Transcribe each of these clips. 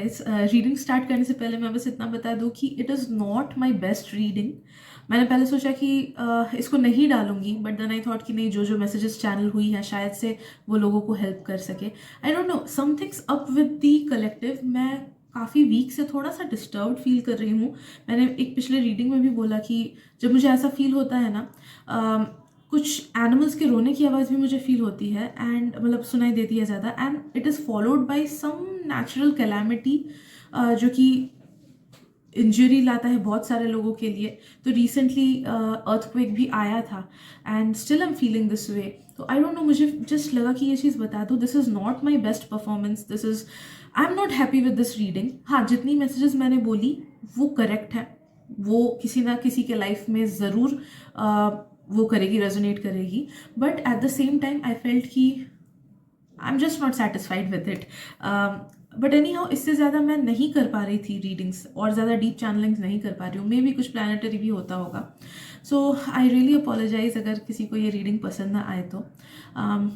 Guys, reading start करने से पहले मैं बस इतना बता दूं कि it is not my best reading. मैंने पहले सोचा कि इसको नहीं डालूंगी, बट देन आई थॉट कि नहीं, जो जो मैसेजेस चैनल हुई हैं शायद से वो लोगों को हेल्प कर सके। I don't know, something's up with the collective. मैं काफ़ी वीक से थोड़ा सा डिस्टर्ब फील कर रही हूँ। मैंने एक पिछले रीडिंग में भी बोला कि जब मुझे ऐसा फील होता है ना, कुछ एनिमल्स के रोने की आवाज़ भी मुझे फील होती है, एंड मतलब सुनाई देती है ज़्यादा, and it is followed by some natural calamity जो कि इंजरी लाता है बहुत सारे लोगों के लिए। तो रिसेंटली अर्थक्वेक भी आया था, and still I am feeling this way. तो आई डोंट नो, मुझे जस्ट लगा कि ये चीज़ बता दूँ। This is not my best performance, this is, I am not happy with this reading. हाँ, जितनी मैसेजेस मैंने बोली वो करेक्ट है, वो किसी ना किसी के लाइफ में ज़रूर वो करेगी, रेजोनेट करेगी, but at the same time I felt कि I am just not satisfied with it. But anyhow, इससे ज़्यादा मैं नहीं कर पा रही थी रीडिंग्स, और ज़्यादा डीप चैनलिंग्स नहीं कर पा रही हूँ। मे भी कुछ प्लानिटरी भी होता होगा। सो आई रियली अपोलोजाइज अगर किसी को ये रीडिंग पसंद ना आए तो।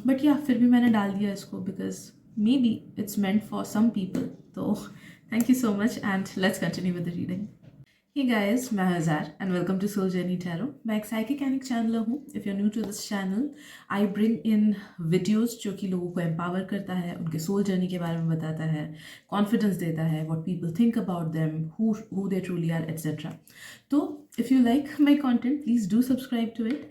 बट या फिर भी मैंने डाल दिया इसको, because maybe it's meant for some people. तो thank you so much, and let's continue with the reading. Hey guys, मैं हजार and welcome to Soul Journey Tarot. मैं एक साइकिक एंड चैनलर हूँ. If you're new to this channel, I bring in videos जो कि लोगों को empower करता है, उनके soul journey के बारे में बताता है, confidence देता है, what people think about them, who they truly are, etc. तो if you like my content, please do subscribe to it.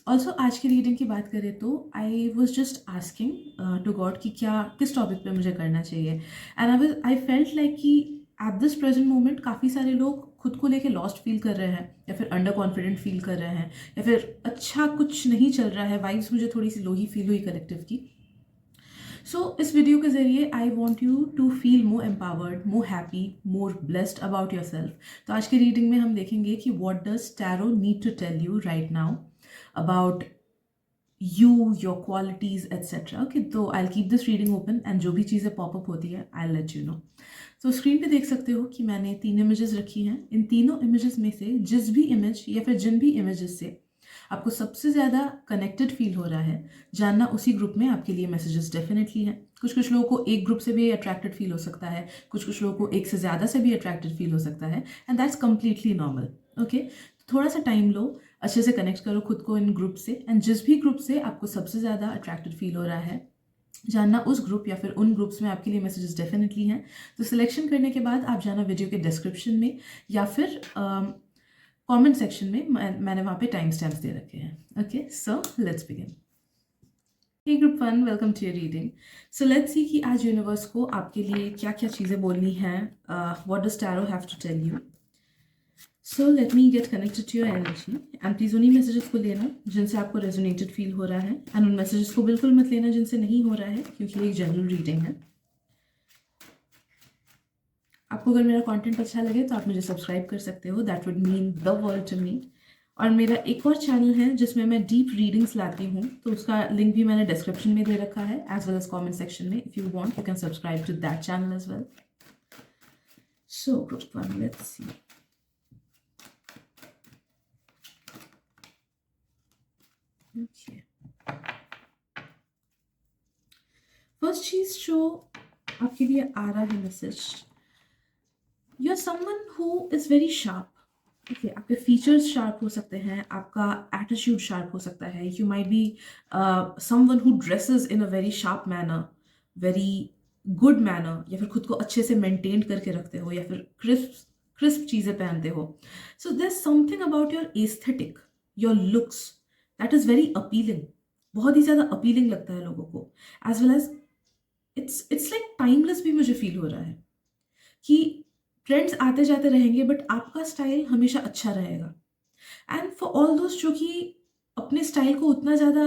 Also, आज की रीडिंग की बात करें तो I was just asking to God कि क्या किस टॉपिक पे मुझे करना चाहिए, and I felt like कि एट दिस प्रेजेंट मोमेंट काफ़ी सारे लोग खुद को लेके लॉस्ट फील कर रहे हैं, या फिर अंडर कॉन्फिडेंट फील कर रहे हैं, या फिर अच्छा कुछ नहीं चल रहा है। वाइब्स मुझे थोड़ी सी लो ही फील हुई कलेक्टिव की। सो इस वीडियो के जरिए I want you to feel more empowered, more happy, more blessed about your self. तो आज की रीडिंग में हम देखेंगे कि what does tarot need to tell you right now about you, your qualities, etc. Okay, तो I'll keep this reading open, and जो भी चीज़ें पॉपअप होती है I'll let you know. तो स्क्रीन पे देख सकते हो कि मैंने 3 इमेजेस रखी हैं। इन तीनों इमेजेस में से जिस भी इमेज या फिर जिन भी इमेजेस से आपको सबसे ज़्यादा कनेक्टेड फील हो रहा है, जानना उसी ग्रुप में आपके लिए मैसेजेस डेफिनेटली हैं। कुछ लोगों को एक ग्रुप से भी अट्रैक्टेड फील हो सकता है, कुछ लोगों को एक से ज़्यादा से भी अट्रैक्टेड फील हो सकता है, and that's completely normal. Okay, थोड़ा सा टाइम लो, अच्छे से कनेक्ट करो खुद को इन ग्रुप से, एंड जिस भी ग्रुप से आपको सबसे ज़्यादा अट्रैक्टेड फील हो रहा है, जानना उस ग्रुप या फिर उन ग्रुप्स में आपके लिए मैसेजेस डेफिनेटली हैं। तो सिलेक्शन करने के बाद आप जाना वीडियो के डिस्क्रिप्शन में या फिर कमेंट सेक्शन में, मैंने वहाँ पे टाइम स्टैम्प्स दे रखे हैं। Okay, so let's begin. Hey group 1, welcome to your reading. So let's see कि आज यूनिवर्स को आपके लिए क्या क्या चीज़ें बोलनी हैं. What does tarot have to tell you? So let me get connected to your energy, and please उन्हीं मैसेजेस को लेना जिनसे आपको रेजोनेटेड फील हो रहा है, एंड उन मैसेजेस को बिल्कुल मत लेना जिनसे नहीं हो रहा है, क्योंकि ये एक जनरल रीडिंग है। आपको अगर मेरा कंटेंट अच्छा लगे तो आप मुझे सब्सक्राइब कर सकते हो, that would mean the world to me. और मेरा एक और चैनल है जिसमें मैं डीप रीडिंग्स लाती हूँ, तो उसका लिंक भी मैंने डिस्क्रिप्शन में दे रखा है, as well as comment section में। If you want you can subscribe to that channel as well. So group 1, let's see. Okay. First चीज जो आपके लिए आ रहा है message, you are someone who is very sharp. Okay, आपके features sharp हो सकते हैं, आपका एटीट्यूड शार्प हो सकता है। You might be someone who dresses in a very sharp manner, very good manner, या फिर खुद को अच्छे से मेंटेन करके रखते हो, या फिर क्रिस्प चीज़ें पहनते हो। So there is something about your aesthetic, your looks, that is very appealing. बहुत ही ज़्यादा अपीलिंग लगता है लोगों को, as well as it's like timeless भी मुझे फील हो रहा है कि ट्रेंड्स आते जाते रहेंगे, बट आपका स्टाइल हमेशा अच्छा रहेगा। एंड फॉर ऑल दोस्त जो कि अपने स्टाइल को उतना ज़्यादा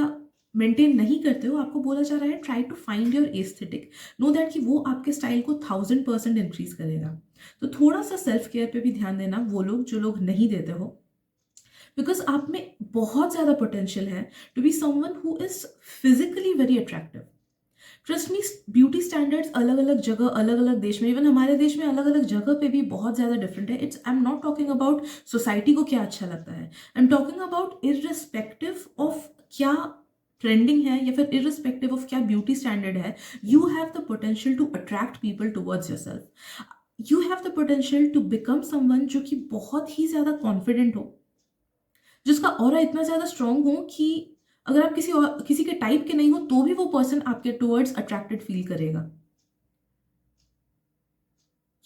मेंटेन नहीं करते हो, आपको बोला जा रहा है try to find your aesthetic, know that कि वो आपके स्टाइल को 1000% इंक्रीज करेगा। तो थोड़ा सा सेल्फ केयर पे भी ध्यान देना, वो लोग जो लोग नहीं देते हो, बिकॉज आप में बहुत ज़्यादा पोटेंशियल है to be someone who is physically very attractive. Trust me, beauty standards अलग अलग जगह, अलग अलग देश में, इवन हमारे देश में अलग अलग जगह पे भी बहुत ज़्यादा डिफरेंट है। I am not talking about society को क्या अच्छा लगता है, I am talking about irrespective of क्या ट्रेंडिंग है या फिर इरिस्पेक्टिव ऑफ क्या ब्यूटी स्टैंडर्ड है, you have the potential to attract people towards yourself. You have the potential to become someone जो कि बहुत ही ज़्यादा कॉन्फिडेंट हो, जिसका ऑरा इतना ज़्यादा स्ट्रांग हो कि अगर आप किसी के टाइप के नहीं हो तो भी वो पर्सन आपके टुवर्ड्स अट्रैक्टेड फील करेगा।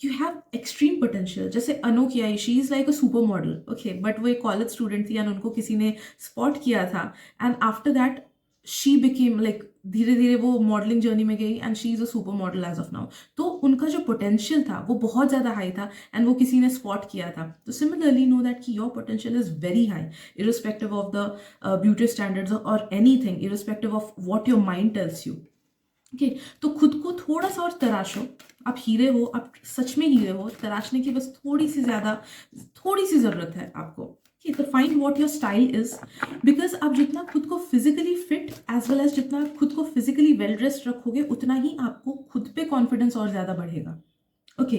You have extreme potential. जैसे अनु की आई, she is like a super model, okay, but वो एक कॉलेज स्टूडेंट थी एंड उनको किसी ने स्पॉट किया था and after that she became like, धीरे धीरे वो मॉडलिंग जर्नी में गई and she is a super model as of now. तो उनका जो पोटेंशियल था वो बहुत ज़्यादा हाई था एंड वो किसी ने स्पॉट किया था। तो सिमिलरली नो दैट कि your potential is very high irrespective of the beauty standards और anything, irrespective of what your mind tells you. Okay, तो खुद को थोड़ा सा और तराशो। आप हीरे हो, आप सच में हीरे हो, तराशने की बस थोड़ी सी ज़रूरत है आपको। ओके, तो find what your style is, because आप जितना खुद को physically fit as well as जितना खुद को फिजिकली वेल ड्रेस्ड रखोगे उतना ही आपको खुद पे कॉन्फिडेंस और ज़्यादा बढ़ेगा। ओके,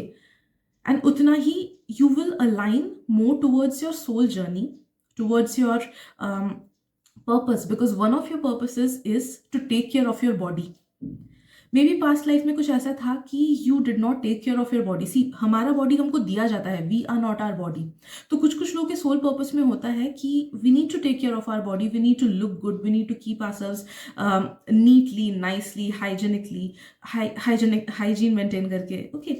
एंड उतना ही you will align more towards your soul journey, towards your purpose, because one of your purposes is to take care of your body. Maybe past life में कुछ ऐसा था कि you did not take care of your body. See, हमारा body हमको दिया जाता है, we are not our body. तो कुछ कुछ लोगों के सोल पर्पस में होता है कि we need to take care of our body, we need to look good, we need to keep ourselves neatly, nicely, hygienically, hygiene maintain करके। ओके,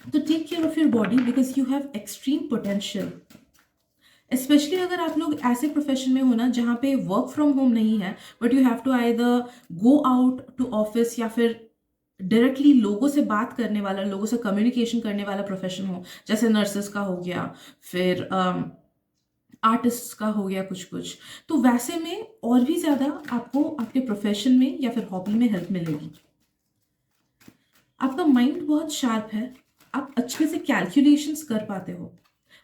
तो take care of your body because you have extreme potential. Specially अगर आप लोग ऐसे profession में हो ना जहाँ पे वर्क फ्रॉम होम नहीं है, but you have to either go out to office या फिर डायरेक्टली लोगों से बात करने वाला, लोगों से कम्युनिकेशन करने वाला प्रोफेशन हो, जैसे नर्सेस का हो गया, फिर आर्टिस्ट का हो गया कुछ कुछ, तो वैसे में और भी ज़्यादा आपको आपके प्रोफेशन में या फिर हॉबी में हेल्प मिलेगी। आपका माइंड बहुत शार्प है, आप अच्छे से कैलकुलेशंस कर पाते हो।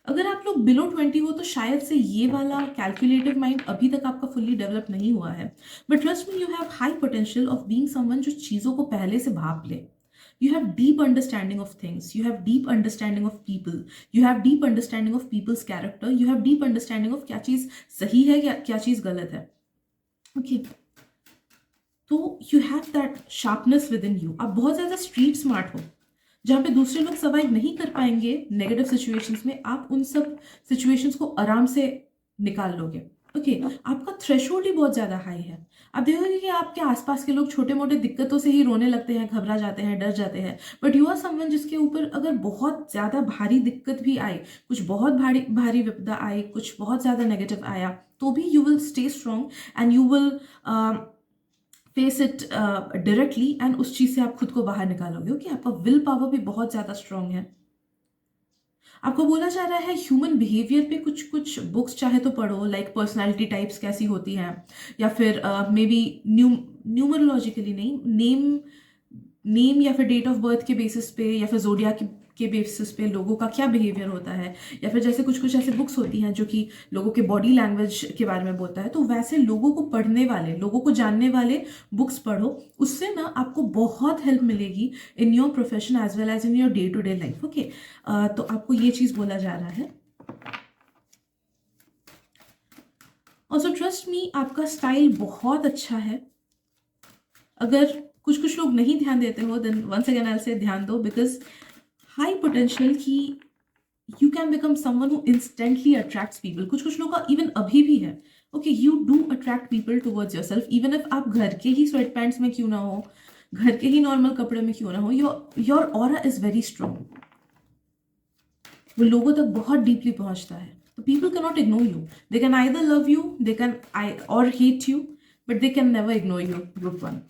अगर आप लोग बिलो 20 हो तो शायद से ये वाला कैलकुलेटिव माइंड अभी तक आपका फुल्ली डेवलप नहीं हुआ है, but trust me, you have high potential of being someone जो चीज़ों को पहले से भाप ले। You have deep understanding of things, you have deep understanding of people, you have deep understanding of people's character, you have deep understanding of क्या चीज़ सही है, क्या चीज़ गलत है। ओके, तो you have that sharpness within you। आप बहुत ज़्यादा स्ट्रीट स्मार्ट हो, जहाँ पे दूसरे लोग सर्वाइव नहीं कर पाएंगे नेगेटिव सिचुएशंस में, आप उन सब सिचुएशंस को आराम से निकाल लोगे। ओके, आपका थ्रेशोल्ड ही बहुत ज़्यादा हाई है। आप देखोगे कि आपके आसपास के लोग छोटे मोटे दिक्कतों से ही रोने लगते हैं, घबरा जाते हैं, डर जाते हैं, बट यू आर समवन जिसके ऊपर अगर बहुत ज़्यादा भारी दिक्कत भी आए, कुछ बहुत भारी भारी विपदा आए, कुछ बहुत ज़्यादा नेगेटिव आया, तो भी you will stay strong and you will face it directly and उस चीज़ से आप खुद को बाहर निकालोगे। ओके, आपका विल पावर भी बहुत ज़्यादा स्ट्रांग है। आपको बोला जा रहा है ह्यूमन बिहेवियर पे कुछ कुछ बुक्स चाहे तो पढ़ो, लाइक पर्सनालिटी टाइप्स कैसी होती हैं, या फिर मे बी न्यूमरोलॉजिकली नहीं, नेम या फिर डेट ऑफ बर्थ के बेसिस पे या फिर जोडिया के बेसिस पे लोगों का क्या बिहेवियर होता है, या फिर जैसे कुछ कुछ ऐसे बुक्स होती हैं जो कि लोगों के बॉडी लैंग्वेज के बारे में बोलता है। तो वैसे लोगों को पढ़ने वाले, लोगों को जानने वाले बुक्स पढ़ो, उससे ना आपको बहुत हेल्प मिलेगी in your profession as well as in your day to day life. Okay, तो आपको ये चीज़ बोला जा रहा है। ऑल्सो ट्रस्ट मी, आपका स्टाइल बहुत अच्छा है। अगर कुछ कुछ लोग नहीं ध्यान देते हो, देन वंस अगेन आई से ध्यान दो, बिकॉज हाई पोटेंशियल की you can become someone who instantly attracts people. कुछ कुछ लोग का इवन अभी भी है। Okay, you do attract people towards yourself, even if आप घर के ही स्वेट पैंट्स में क्यों ना हो, घर के ही नॉर्मल कपड़े में क्यों ना हो, your aura is very strong. वो लोगों तक बहुत डीपली पहुंचता है। तो people can not ignore you, they can either love you, they can or hate you, but they can never ignore you, group one.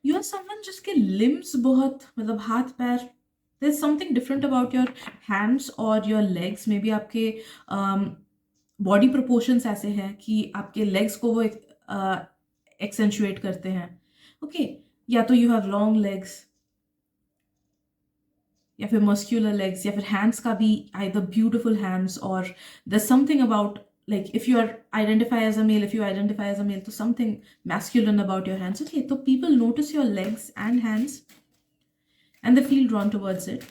You are someone जिसके limbs बहुत, मतलब हाथ पैर, there is something different about your hands और your legs. Maybe आपके body proportions ऐसे हैं कि आपके लेग्स को वो एक्सेंचुएट करते हैं। ओके, या तो यू हैव लॉन्ग लेग्स या फिर मस्क्यूलर लेग्स, या फिर हैंड्स का भी आइदर ब्यूटिफुल हैंड्स और there something about like if you are identify as a male, if you identify as a male, तो something masculine about your hands. Okay, तो people notice your legs and hands and they feel drawn towards it.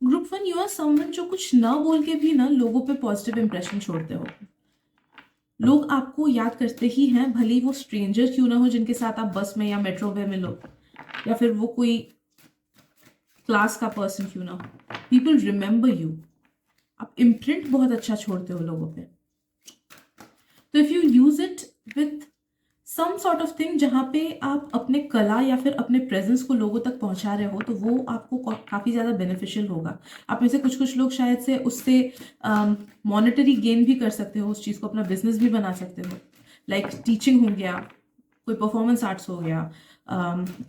Group 1, you are someone जो कुछ ना बोल के भी ना लोगों पे पॉजिटिव इंप्रेशन छोड़ते हो. लोग आपको याद करते ही हैं, भले ही वो स्ट्रेंजर क्यों ना हो जिनके साथ आप बस में या मेट्रो में मिलो, या फिर वो कोई क्लास का पर्सन क्यों ना हो. People remember you. आप इम्प्रिंट बहुत अच्छा छोड़ते हो लोगों पे. तो if you use it with some sort of thing जहाँ पे आप अपने कला या फिर अपने प्रेजेंस को लोगों तक पहुंचा रहे हो, तो वो आपको काफ़ी ज़्यादा बेनिफिशियल होगा. आप में से कुछ लोग शायद से उससे मॉनेटरी गेन भी कर सकते हो, उस चीज़ को अपना बिजनेस भी बना सकते हो. लाइक टीचिंग हो गया, कोई परफॉर्मेंस आर्ट्स हो गया,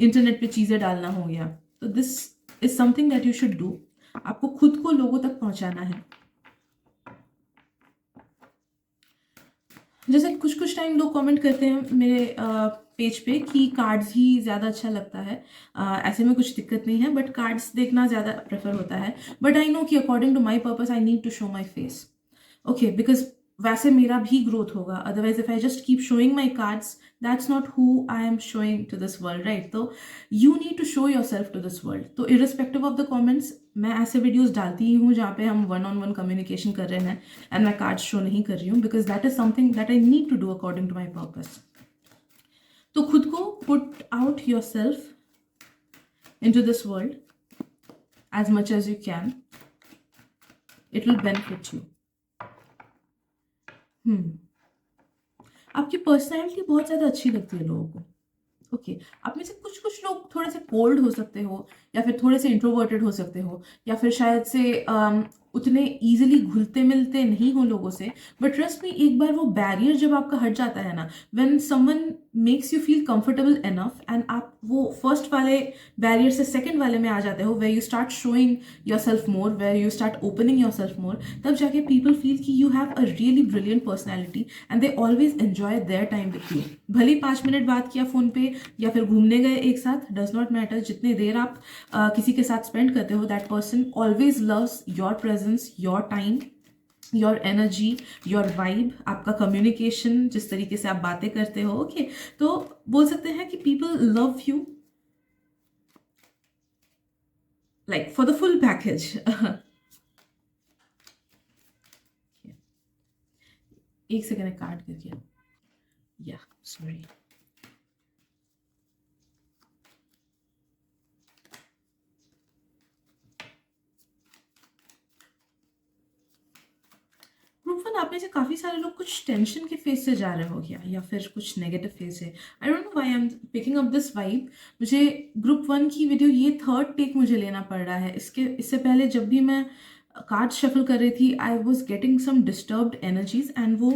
इंटरनेट पे चीज़ें डालना हो गया. तो this is something that you should do. आपको खुद को लोगों तक पहुंचाना है. जैसे कुछ टाइम लोग कमेंट करते हैं मेरे पेज पे कि कार्ड्स ही ज़्यादा अच्छा लगता है. ऐसे में कुछ दिक्कत नहीं है, बट कार्ड्स देखना ज़्यादा प्रेफर होता है. बट आई नो कि according to my purpose I need to show my face. Okay, because वैसे मेरा भी ग्रोथ होगा. Otherwise if I just keep showing my cards, that's not who I am showing to this world, right. तो you need to show yourself to this world. तो irrespective of the comments, मैं ऐसे videos डालती ही हूँ जहाँ पे हम 1-on-1 communication कर रहे हैं एंड मैं कार्ड शो नहीं कर रही हूँ, because that is something that I need to do according to my purpose. तो खुद को put out yourself into this world as much as you can. It will benefit you. आपकी personality बहुत ज़्यादा अच्छी लगती है लोगों को. ओके, आप में से कुछ लोग थोड़े से कोल्ड हो सकते हो, या फिर थोड़े से इंट्रोवर्टेड हो सकते हो, या फिर शायद से उतने ईजिली घुलते मिलते नहीं हो लोगों से. बट ट्रस्ट मी, एक बार वो बैरियर जब आपका हट जाता है ना, when someone makes you feel comfortable enough and आप वो फर्स्ट वाले बैरियर से सेकंड वाले में आ जाते हो, where you start showing yourself more, where you start opening yourself more, तब जाके पीपल फील कि you have a really brilliant personality and they always enjoy their time with you. भले 5 minute बात किया phone पे या फिर घूमने गए एक साथ, डज नॉट मैटर. जितनी देर आप किसी के साथ स्पेंड करते हो, that person always loves your presence, your time, your energy, your vibe, आपका कम्युनिकेशन, जिस तरीके से आप बातें करते हो. ओके, तो बोल सकते हैं कि people love you like for the full package. एक सेकेंड काट करके, या सॉरी. ग्रुप 1, आप में से काफ़ी सारे लोग कुछ टेंशन के फेज से जा रहे हो गया, या फिर कुछ नेगेटिव फेज से. आई don't know why I am picking up this vibe. मुझे ग्रुप 1 की वीडियो ये थर्ड टेक मुझे लेना पड़ रहा है. इससे पहले जब भी मैं कार्ड शफल कर रही थी, I was getting some disturbed energies, and वो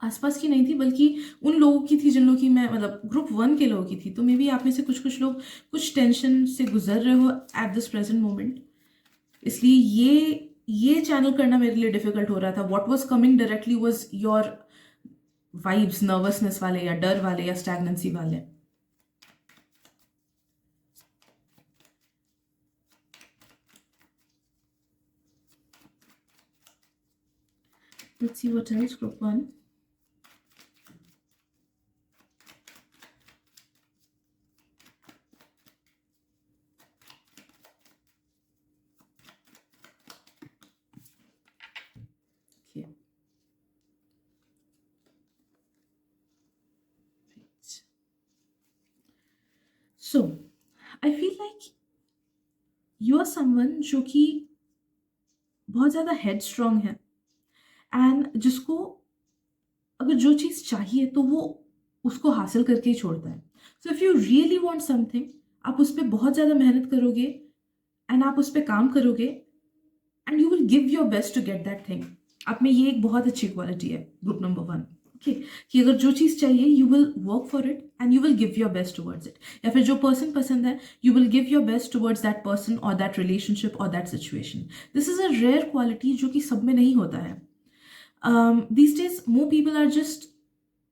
आसपास की नहीं थी, बल्कि उन लोगों की थी जिन लोगों की मैं, मतलब ग्रुप 1 के लोगों की थी. तो मे बी आप में से कुछ लोग कुछ टेंशन से गुजर रहे हो एट दिस प्रेजेंट मोमेंट. इसलिए ये चैनल करना मेरे लिए डिफिकल्ट हो रहा था. What was coming directly was your vibes, nervousness वाले या डर वाले या स्टैग्नेंसी वाले. Let's see what else, group 1. Okay. Right. So, I feel like you are someone जो कि बहुत ज़्यादा हेड स्ट्रॉन्ग है, एंड जिसको अगर जो चीज़ चाहिए तो वो उसको हासिल करके ही छोड़ता है. So if you really want something, आप उस पर बहुत ज़्यादा मेहनत करोगे एंड आप उस पर काम करोगे and you will give your best to get that thing. आप में ये एक बहुत अच्छी क्वालिटी है, ग्रुप नंबर 1. ओके, कि अगर जो चीज़ चाहिए you will work for it and you will give your best towards it. या फिर जो पर्सन पसंद है, you will give your best towards that person और दैट रिलेशनशिप और that situation. This is a rare quality जो कि सब में नहीं होता है. These days more people are just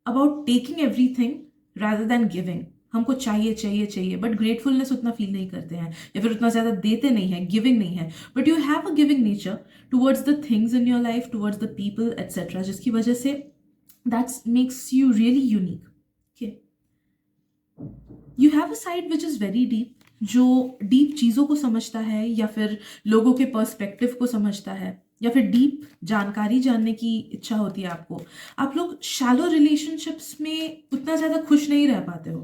about taking everything rather than giving. हमको चाहिए चाहिए चाहिए, बट ग्रेटफुलनेस उतना फील नहीं करते हैं या फिर उतना ज़्यादा देते नहीं हैं, गिविंग नहीं है, but you have a giving nature towards the things in your life, towards the people etcetera, जिसकी वजह से that's makes you really unique. Okay, you have a side which is very deep, जो deep चीज़ों को समझता है या फिर लोगों के पर्सपेक्टिव को समझता है या फिर डीप जानकारी जानने की इच्छा होती है आपको। आप लोग शैलो रिलेशनशिप्स में उतना ज़्यादा खुश नहीं रह पाते हो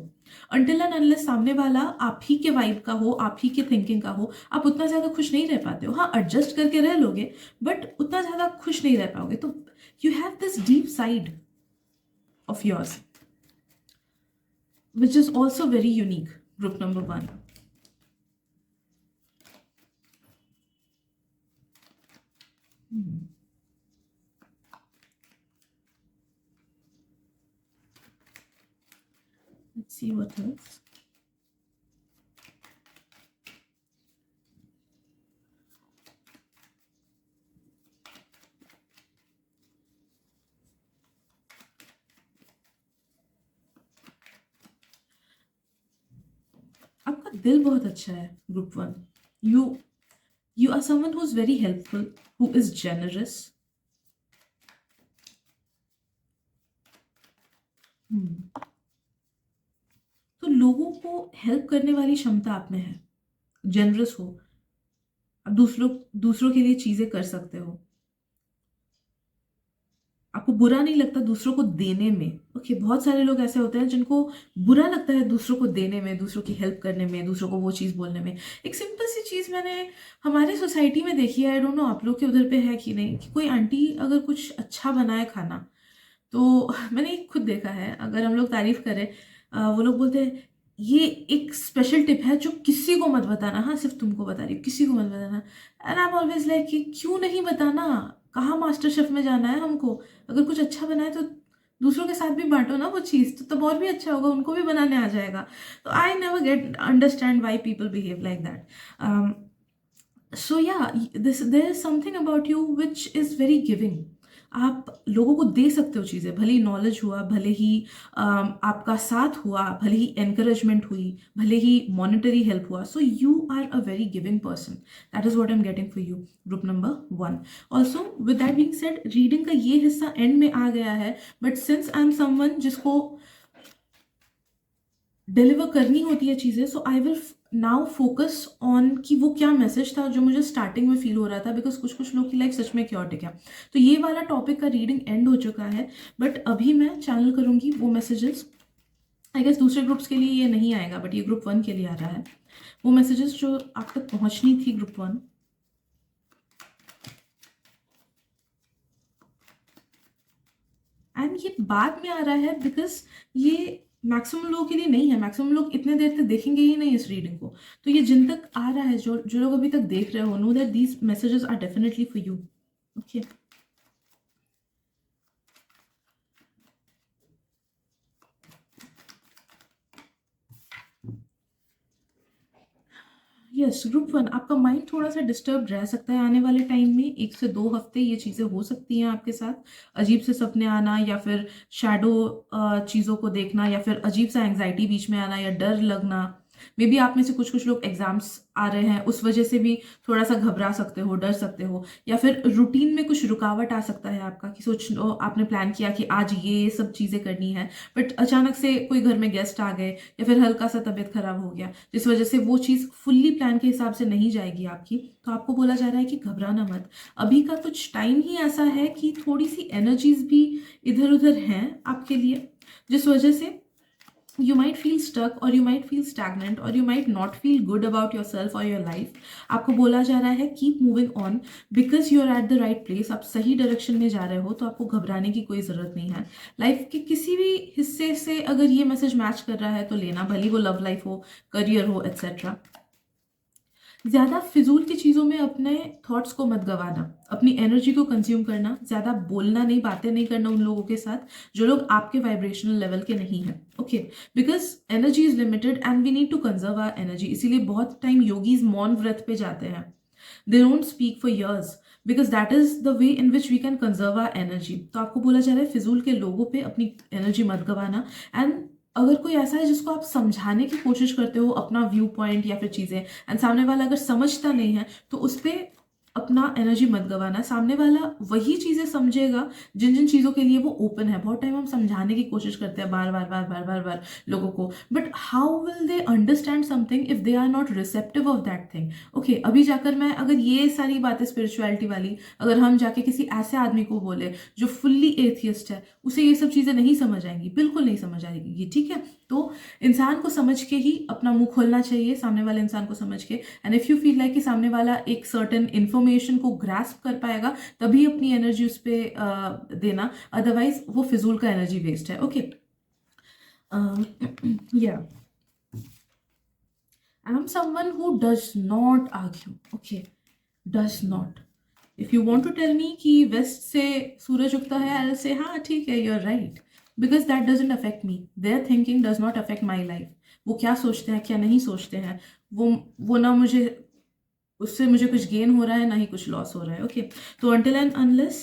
अनटिल एंड अनलेस सामने वाला आप ही के वाइब का हो, आप ही के थिंकिंग का हो, आप उतना ज़्यादा खुश नहीं रह पाते हो। हाँ, एडजस्ट करके रह लोगे बट उतना ज़्यादा खुश नहीं रह पाओगे। तो you have this deep side of yours which is also very unique, group number 1. Let's see what else. आपका दिल बहुत अच्छा है group 1। You are someone who is very helpful, who is generous. तो लोगों को हेल्प करने वाली क्षमता आप में है, जेनरस हो, आप दूसरों के लिए चीजें कर सकते हो, आपको बुरा नहीं लगता दूसरों को देने में। ओके, बहुत सारे लोग ऐसे होते हैं जिनको बुरा लगता है दूसरों को देने में, दूसरों की हेल्प करने में, दूसरों को वो चीज़ बोलने में। एक सिंपल सी चीज़ मैंने हमारे सोसाइटी में देखी है, आई डोंट नो आप लोग के उधर पे है कि नहीं, कि कोई आंटी अगर कुछ अच्छा बनाए खाना, तो मैंने खुद देखा है, अगर हम लोग तारीफ करें, वो लोग बोलते हैं ये एक स्पेशल टिप है जो किसी को मत बताना, हाँ सिर्फ तुमको बता रही हूँ, किसी को मत बताना। And I am always like कि क्यों नहीं बताना, कहाँ मास्टर शेफ में जाना है हमको। अगर कुछ अच्छा बनाए तो दूसरों के साथ भी बांटो ना वो चीज़, तो तब और भी अच्छा होगा, उनको भी बनाने आ जाएगा। तो I never get understand why people behave like that. So yeah this there is something about you which is very giving. आप लोगों को दे सकते हो चीज़ें, भले ही नॉलेज हुआ, भले ही आपका साथ हुआ, भले ही एनकरेजमेंट हुई, भले ही मॉनेटरी हेल्प हुआ। So you are a very giving person, that is what I am getting for you, group number 1। Also with that being said, reading का ये हिस्सा एंड में आ गया है, but since I am someone जिसको deliver करनी होती है चीज़ें, so I will now focus on कि वो क्या मैसेज था जो मुझे स्टार्टिंग में फील हो रहा था, बिकॉज कुछ कुछ लोग की लाइफ सच में क्योटिक है। तो ये वाला टॉपिक का रीडिंग एंड हो चुका है, बट अभी मैं चैनल करूँगी वो मैसेजेस। आई गेस दूसरे ग्रुप्स के लिए ये नहीं आएगा, बट ये ग्रुप 1 के लिए आ रहा है, वो मैसेजेस जो आप तक पहुँचनी थी ग्रुप 1। एंड ये बाद में आ रहा है बिकॉज ये मैक्सिमम लोगों के लिए नहीं है, मैक्सिमम लोग इतने देर तक देखेंगे ही नहीं इस रीडिंग को। तो ये जिन तक आ रहा है, जो जो लोग अभी तक देख रहे हो, know that these messages are definitely for you. Okay, yes group 1, आपका माइंड थोड़ा सा डिस्टर्ब रह सकता है आने वाले टाइम में, 1 से 2 हफ्ते ये चीज़ें हो सकती हैं आपके साथ। अजीब से सपने आना या फिर शैडो चीज़ों को देखना या फिर अजीब सा एंग्जाइटी बीच में आना या डर लगना। मे बी आप में से कुछ कुछ लोग एग्जाम्स आ रहे हैं, उस वजह से भी थोड़ा सा घबरा सकते हो, डर सकते हो, या फिर रूटीन में कुछ रुकावट आ सकता है आपका, कि सोच लो आपने प्लान किया कि आज ये सब चीज़ें करनी है, बट अचानक से कोई घर में गेस्ट आ गए या फिर हल्का सा तबीयत खराब हो गया, जिस वजह से वो चीज़ फुल्ली प्लान के हिसाब से नहीं जाएगी आपकी। तो आपको बोला जा रहा है कि घबराना मत, अभी का कुछ टाइम ही ऐसा है कि थोड़ी सी एनर्जीज भी इधर उधर हैं आपके लिए, जिस वजह से you might feel stuck or you might feel stagnant or you might not feel good about yourself or your life। आपको बोला जा रहा है keep moving on because you are at the right place। आप सही डायरेक्शन में जा रहे हो, तो आपको घबराने की कोई ज़रूरत नहीं है। लाइफ के किसी भी हिस्से से अगर ये मैसेज मैच कर रहा है तो लेना, भले वो लव लाइफ हो, करियर हो, एट्सेट्रा। ज़्यादा फिजूल की चीज़ों में अपने थॉट्स को मत गवाना, अपनी एनर्जी को कंज्यूम करना, ज़्यादा बोलना नहीं, बातें नहीं करना उन लोगों के साथ जो लोग आपके वाइब्रेशनल लेवल के नहीं हैं। Okay, because energy is limited and we need to conserve our energy. इसीलिए बहुत टाइम योगीज मौन व्रत पे जाते हैं, they don't speak for years because that is the way in which we can conserve our energy. तो आपको बोला जा रहा है फिजूल के लोगों पे अपनी एनर्जी मत गवाना, एंड अगर कोई ऐसा है जिसको आप समझाने की कोशिश करते हो अपना व्यू पॉइंट या फिर चीज़ें, एंड सामने वाला अगर समझता नहीं है तो उस पर अपना एनर्जी मत गवाना। सामने वाला वही चीज़ें समझेगा जिन जिन चीज़ों के लिए वो ओपन है। बहुत टाइम हम समझाने की कोशिश करते हैं बार बार बार बार बार बार लोगों को, but how will they understand something if they are not receptive of that thing. Okay, अभी जाकर मैं अगर ये सारी बातें स्पिरिचुअलिटी वाली अगर हम जाके किसी ऐसे आदमी को बोले जो फुल्ली एथियस्ट है, उसे ये सब चीज़ें नहीं समझ आएंगी, बिल्कुल नहीं समझ आएगी, ठीक है। तो इंसान को समझ के ही अपना मुंह खोलना चाहिए, सामने वाले इंसान को समझ के। And if you feel like कि सामने वाला एक सर्टेन इन्फॉर्मेशन को ग्रास्प कर पाएगा, तभी अपनी एनर्जी उस पर देना, अदरवाइज वो फिजूल का एनर्जी वेस्ट है। Okay, yeah I am someone who does not argue. Okay, does not. If you want to tell me कि वेस्ट से सूरज उगता है, आई विल से हाँ ठीक है, you are right, because that doesn't affect me. Their thinking does not affect my life. वो क्या सोचते हैं क्या नहीं सोचते हैं, वो ना मुझे उससे मुझे कुछ गेन हो रहा है ना ही कुछ लॉस हो रहा है। ओके, तो until and unless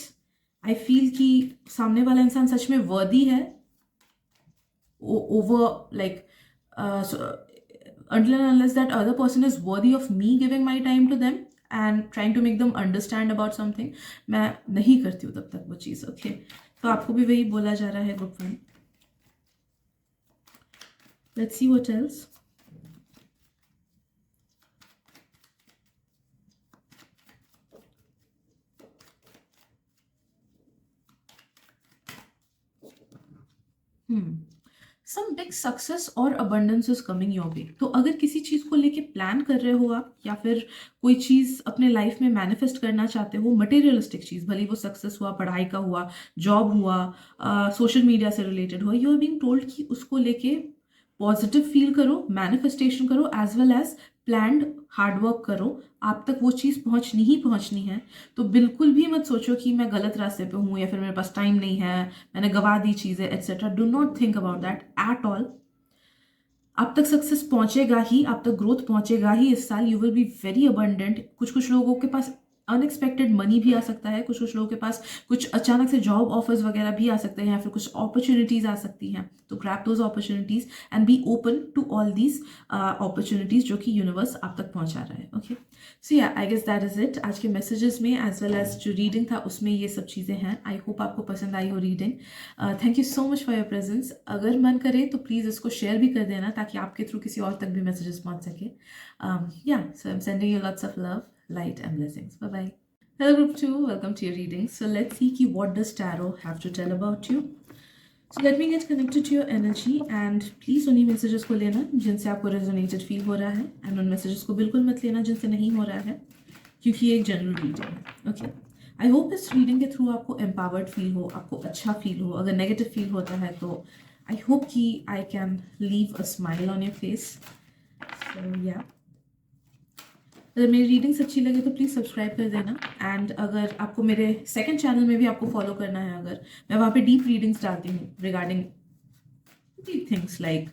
I feel कि सामने वाला इंसान सच में वर्दी है, over like so, until and unless that other person is worthy of me giving my time to them and trying to make them understand about something, मैं नहीं करती हूँ तब तक वो चीज़। ओके, तो आपको भी वही बोला जा रहा है group one. Let's see what else. Some big success और abundance is coming your way. तो अगर किसी चीज़ को लेके प्लान कर रहे हो आप, या फिर कोई चीज़ अपने लाइफ में मैनिफेस्ट करना चाहते हो, मटेरियलिस्टिक चीज़, भले वो सक्सेस हुआ, पढ़ाई का हुआ, जॉब हुआ, सोशल मीडिया से रिलेटेड हुआ, यू आर बीइंग टोल्ड कि उसको लेके पॉजिटिव फील करो, मैनिफेस्टेशन करो, as well as planned hard work करो। आप तक वो चीज़ पहुंचनी ही पहुंचनी है। तो बिल्कुल भी मत सोचो कि मैं गलत रास्ते पे हूँ या फिर मेरे पास टाइम नहीं है, मैंने गवा दी चीज़ें etcetera. Do not think about that at all. आप तक सक्सेस पहुंचेगा ही, आप तक ग्रोथ पहुंचेगा ही इस साल। You will be very abundant. कुछ कुछ लोगों के पास अनएक्सपेक्टेड मनी भी आ सकता है, कुछ कुछ लोगों के पास कुछ अचानक से जॉब ऑफर्स वगैरह भी आ सकते हैं, या फिर कुछ अपॉर्चुनिटीज आ सकती हैं। तो grab those opportunities and be open to all these opportunities जो कि यूनिवर्स आप तक पहुंचा रहा है। Okay, so yeah I guess that is it. आज के मैसेजेस में एज वेल एज जो रीडिंग था उसमें ये सब चीज़ें हैं। आई होप आपको पसंद आई हो reading. Thank you so much for your presence. अगर मन करे तो प्लीज़ इसको शेयर भी कर देना ताकि आपके थ्रू किसी और तक भी मैसेजेस पहुंच सके। Yeah so I am sending you lots of love, light and blessings. Bye bye. Hello group 2, welcome to your reading. So let's see what does tarot have to tell about you. So let me get connected to your energy and please उन्हीं messages को लेना जिनसे आपको resonated feel हो रहा है, and उन messages को बिल्कुल मत लेना जिनसे नहीं हो रहा है, क्योंकि ये एक जनरल रीडिंग है। ओके, आई होप इस रीडिंग के थ्रू आपको एम्पावर्ड फील हो, आपको अच्छा फील हो। अगर नेगेटिव फील होता है तो आई होप कि I can leave a smile on your face. So yeah, अगर मेरी रीडिंग्स अच्छी लगे तो प्लीज़ सब्सक्राइब कर देना। एंड अगर आपको मेरे सेकंड चैनल में भी आपको फॉलो करना है, अगर मैं वहाँ पे डीप रीडिंग्स डालती हूँ regarding deep things like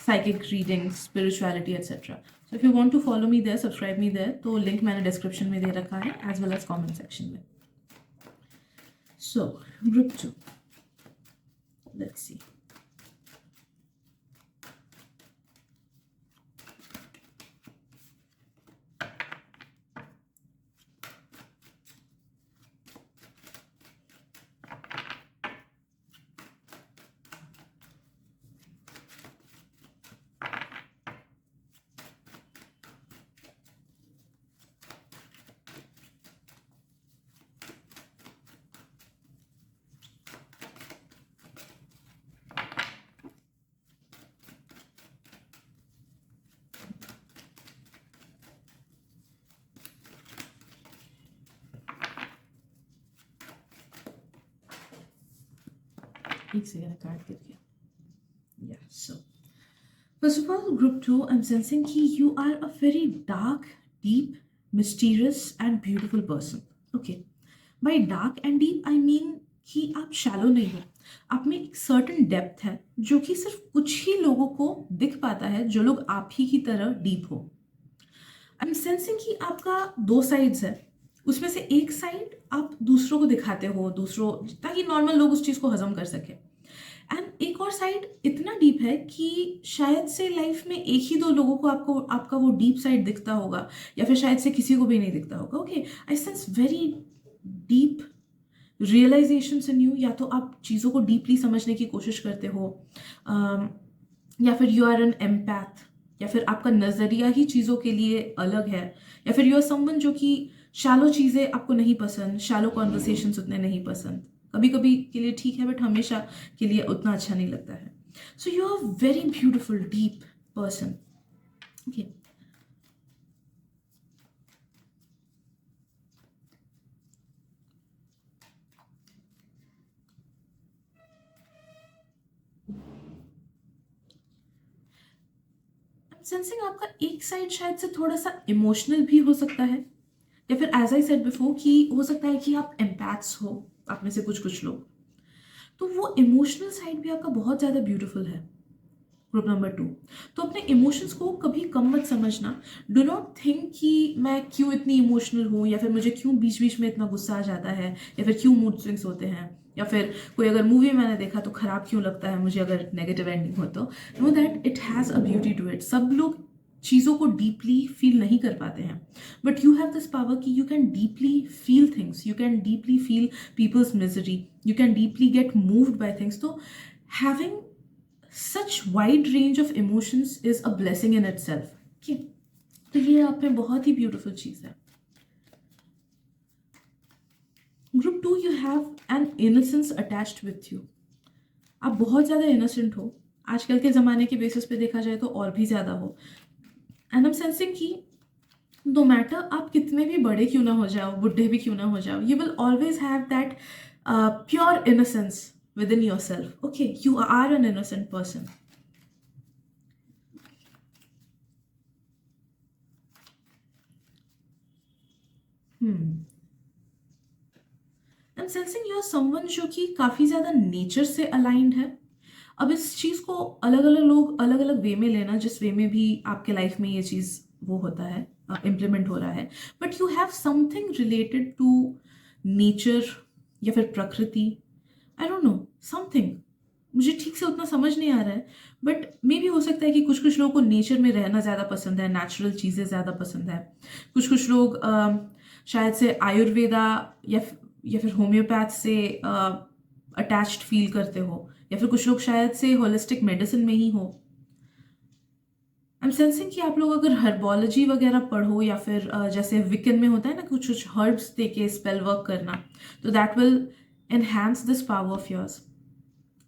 psychic readings, spirituality etcetera. So if you want to follow me there, subscribe me there, तो लिंक मैंने डिस्क्रिप्शन में दे रखा है as well as comment section में। So group 2, let's see. एक सेकंड, कार्ड गिर गया। Yeah, so first of all, group 2, I'm sensing कि you are a very dark, deep, mysterious and beautiful person. Okay, by dark and deep I mean कि आप shallow नहीं हो। आप में एक certain depth है जो कि सिर्फ कुछ ही लोगों को दिख पाता है, जो लोग आप ही की तरह deep हो। I'm sensing कि आपका दो sides है, उसमें से एक साइड आप दूसरों को दिखाते हो, दूसरों, ताकि नॉर्मल लोग उस चीज़ को हजम कर सके। एंड एक और साइड इतना डीप है कि शायद से लाइफ में एक ही दो लोगों को आपको आपका वो डीप साइड दिखता होगा, या फिर शायद से किसी को भी नहीं दिखता होगा. Okay, I sense very deep realisations in you. या तो आप चीज़ों को डीपली समझने की कोशिश करते हो, या फिर यू आर एन एम्पैथ, या फिर आपका नज़रिया ही चीज़ों के लिए अलग है, या फिर यू आर समवन जो कि शैलो चीज़ें आपको नहीं पसंद, शैलो कॉन्वर्सेशंस उतने नहीं पसंद. कभी कभी के लिए ठीक है, बट हमेशा के लिए उतना अच्छा नहीं लगता है. So you are very beautiful deep person. Okay, sensing आपका एक साइड शायद से थोड़ा सा इमोशनल भी हो सकता है, या फिर एज आई सेड बिफोर कि हो सकता है कि आप एम्पैथ्स हो, आप में से कुछ कुछ लोग. तो वो इमोशनल साइड भी आपका बहुत ज़्यादा ब्यूटीफुल है. ग्रुप नंबर 2, तो अपने इमोशंस को कभी कम मत समझना. डू नॉट थिंक कि मैं क्यों इतनी इमोशनल हूँ, या फिर मुझे क्यों बीच बीच में इतना गुस्सा आ जाता है, या फिर क्यों मूड स्विंग्स होते हैं, या फिर कोई अगर मूवी मैंने देखा तो खराब क्यों लगता है मुझे अगर नेगेटिव एंडिंग हो. तो know that it has a beauty to it. सब लोग चीज़ों को डीपली फील नहीं कर पाते हैं, but you have this power कि you can deeply feel things, you can deeply feel people's misery, you can deeply get moved by things. तो having such wide range of emotions is a blessing in itself. Okay, तो ये आप में बहुत ही beautiful चीज़ है. Group 2, you have an innocence attached with you. आप बहुत ज़्यादा इनोसेंट हो. आजकल के ज़माने के बेसिस पे देखा जाए तो और भी ज़्यादा हो. एंड आई एम सेंसिंग कि नो मैटर आप कितने भी बड़े क्यों ना हो जाओ, बुढ़े भी क्यों ना हो जाओ, you will always have that pure innocence within yourself. Okay, you are an innocent person. And sensing you are someone जो कि काफ़ी ज़्यादा नेचर से अलाइंड है. अब इस चीज़ को अलग अलग लोग अलग अलग वे में लेना, जिस वे में भी आपके लाइफ में ये चीज़ वो होता है, इम्प्लीमेंट हो रहा है, but you have something related to nature या फिर प्रकृति. आई डोंट नो, समथिंग मुझे ठीक से उतना समझ नहीं आ रहा है, बट मे भी हो सकता है कि कुछ कुछ लोगों को नेचर में रहना ज़्यादा पसंद है, नेचुरल चीज़ें ज़्यादा पसंद है. कुछ कुछ लोग शायद से आयुर्वेदा या या फिर होम्योपैथ से अटैच्ड फील करते हो, या फिर कुछ लोग शायद से होलिस्टिक मेडिसिन में ही हो. आई एम सेंसिंग कि आप लोग अगर हर्बोलॉजी वगैरह पढ़ो, या फिर जैसे विकन में होता है ना कुछ कुछ हर्ब्स दे के स्पेल वर्क करना, तो that will enhance this power of yours.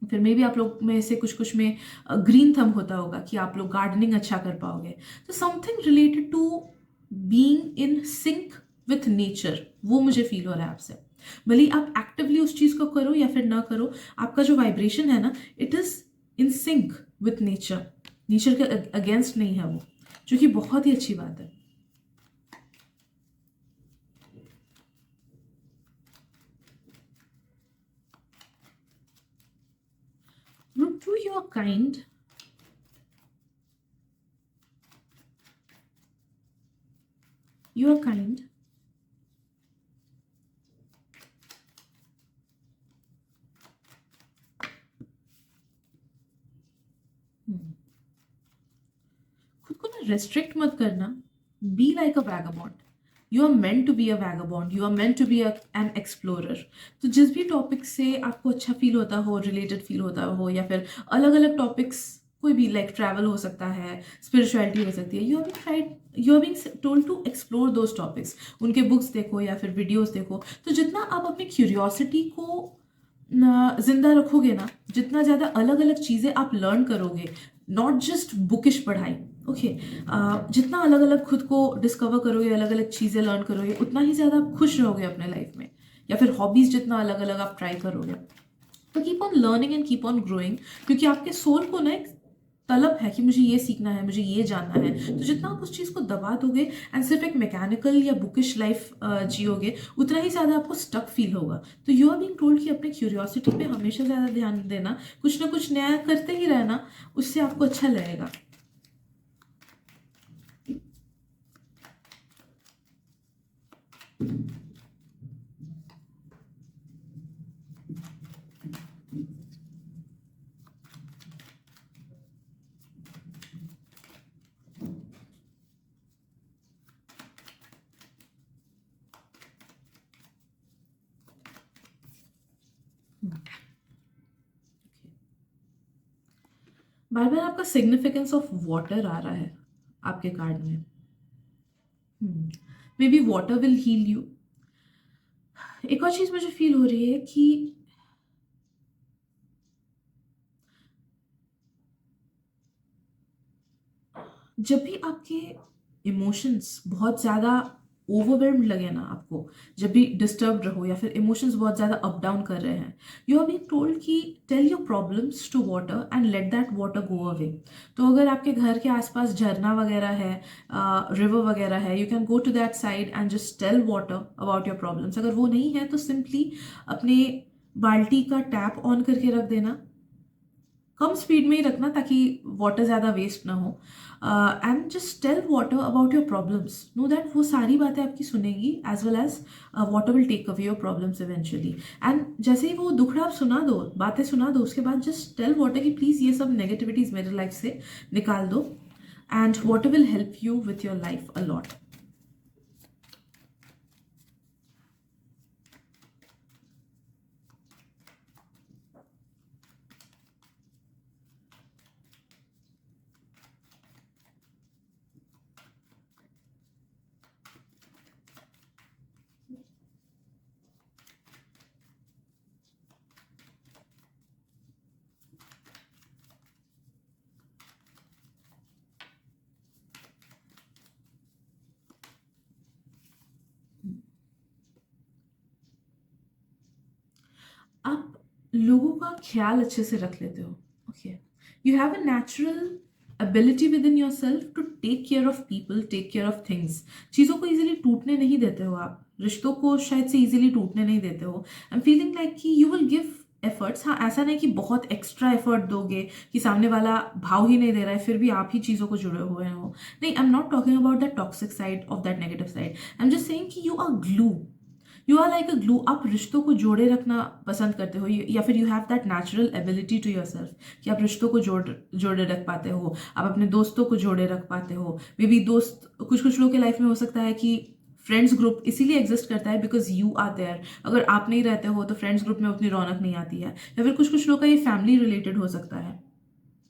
फिर मे भी आप लोग में से कुछ कुछ में ग्रीन थंब होता होगा कि आप लोग गार्डनिंग अच्छा कर पाओगे. तो something related to being in sync with nature, वो मुझे फील हो रहा है आपसे. भले ही आप एक्टिवली उस चीज़ को करो या फिर ना करो, आपका जो वाइब्रेशन है ना, it is in sync with nature. Nature के अगेंस्ट नहीं है वो, जो कि बहुत ही अच्छी बात है. Group 2, you are kind. You are kind. खुद को ना रेस्ट्रिक्ट मत करना. Be like a vagabond. You are meant to be a vagabond, you are meant to be an explorer. तो जिस भी टॉपिक से आपको अच्छा फील होता हो, रिलेटेड फील होता हो, या फिर अलग अलग टॉपिक्स, कोई भी लाइक ट्रैवल हो सकता है, स्पिरिचुअलिटी हो सकती है, you are being told to explore those topics. उनके बुक्स देखो या फिर वीडियोस देखो. तो जितना आप अपनी क्यूरियोसिटी को जिंदा रखोगे ना, जितना ज़्यादा अलग अलग चीज़ें आप लर्न करोगे, नॉट जस्ट बुकिश पढ़ाई. ओके, जितना अलग अलग खुद को डिस्कवर करोगे, अलग अलग चीज़ें लर्न करोगे, उतना ही ज़्यादा आप खुश रहोगे अपने लाइफ में. या फिर हॉबीज़ जितना अलग अलग आप ट्राई करोगे, तो keep on learning and keep on growing. क्योंकि आपके सोल को ना एक तलब है कि मुझे ये सीखना है, मुझे ये जानना है. तो जितना आप उस चीज़ को दबा दोगे एंड सिर्फ एक मैकेनिकल या बुकिश लाइफ जियोगे, उतना ही ज़्यादा आपको स्टक फील होगा. तो यू आर बीइंग टोल्ड कि अपने क्यूरियोसिटी पे हमेशा ज़्यादा ध्यान देना, कुछ ना कुछ नया करते ही रहना, उससे आपको अच्छा लगेगा. बार बार आपका सिग्निफिकेंस ऑफ वाटर आ रहा है आपके कार्ड में। Maybe water will heal you. एक और चीज मुझे फील हो रही है कि जब भी आपके इमोशंस बहुत ज़्यादा ओवरवेल्म्ड लगे ना आपको, जब भी डिस्टर्ब रहो या फिर इमोशंस बहुत ज़्यादा अप डाउन कर रहे हैं, यू आर बीइंग टोल्ड कि tell your problems to water and let that water go away. तो अगर आपके घर के आसपास झरना वगैरह है, रिवर वगैरह है, you can go to that side and just tell water about your problems. अगर वो नहीं है तो सिंपली अपने बाल्टी का टैप ऑन करके रख देना, कम स्पीड में ही रखना ताकि वाटर ज़्यादा वेस्ट ना हो, and just tell water about your problems. Know that वो सारी बातें आपकी सुनेगी, as well as water will take away your problems eventually. And जैसे ही वो दुखड़ा आप सुना दो, बातें सुना दो, उसके बाद जस्ट टेल वाटर कि प्लीज़ ये सब नेगेटिविटीज़ मेरे लाइफ से निकाल दो, and water will help you with your life a lot. आप लोगों का ख्याल अच्छे से रख लेते हो। Okay, you have a natural ability within yourself to take care of people, take care of things। चीज़ों को इजीली टूटने नहीं देते हो आप, रिश्तों को शायद से इजीली टूटने नहीं देते हो। आई एम फीलिंग लाइक कि यू विल गिव एफर्ट्स। हाँ, ऐसा नहीं कि बहुत एक्स्ट्रा एफर्ट दोगे कि सामने वाला भाव ही नहीं दे रहा है फिर भी आप ही चीज़ों को जुड़े हुए हो। नहीं, I am not talking about that toxic side of that negative side. I am just saying कि you are glue, you are like a glue. आप रिश्तों को जोड़े रखना पसंद करते हो, या फिर you have that natural ability to yourself कि आप रिश्तों को जोड़े रख पाते हो, आप अपने दोस्तों को जोड़े रख पाते हो। मे बी दोस्त, कुछ कुछ लोगों के लाइफ में हो सकता है कि फ्रेंड्स ग्रुप इसीलिए एग्जिस्ट करता है बिकॉज यू आर देयर। अगर आप नहीं रहते हो तो फ्रेंड्स ग्रुप में उतनी रौनक नहीं आती है। या फिर कुछ कुछ लोगों का ये फैमिली रिलेटेड हो सकता है।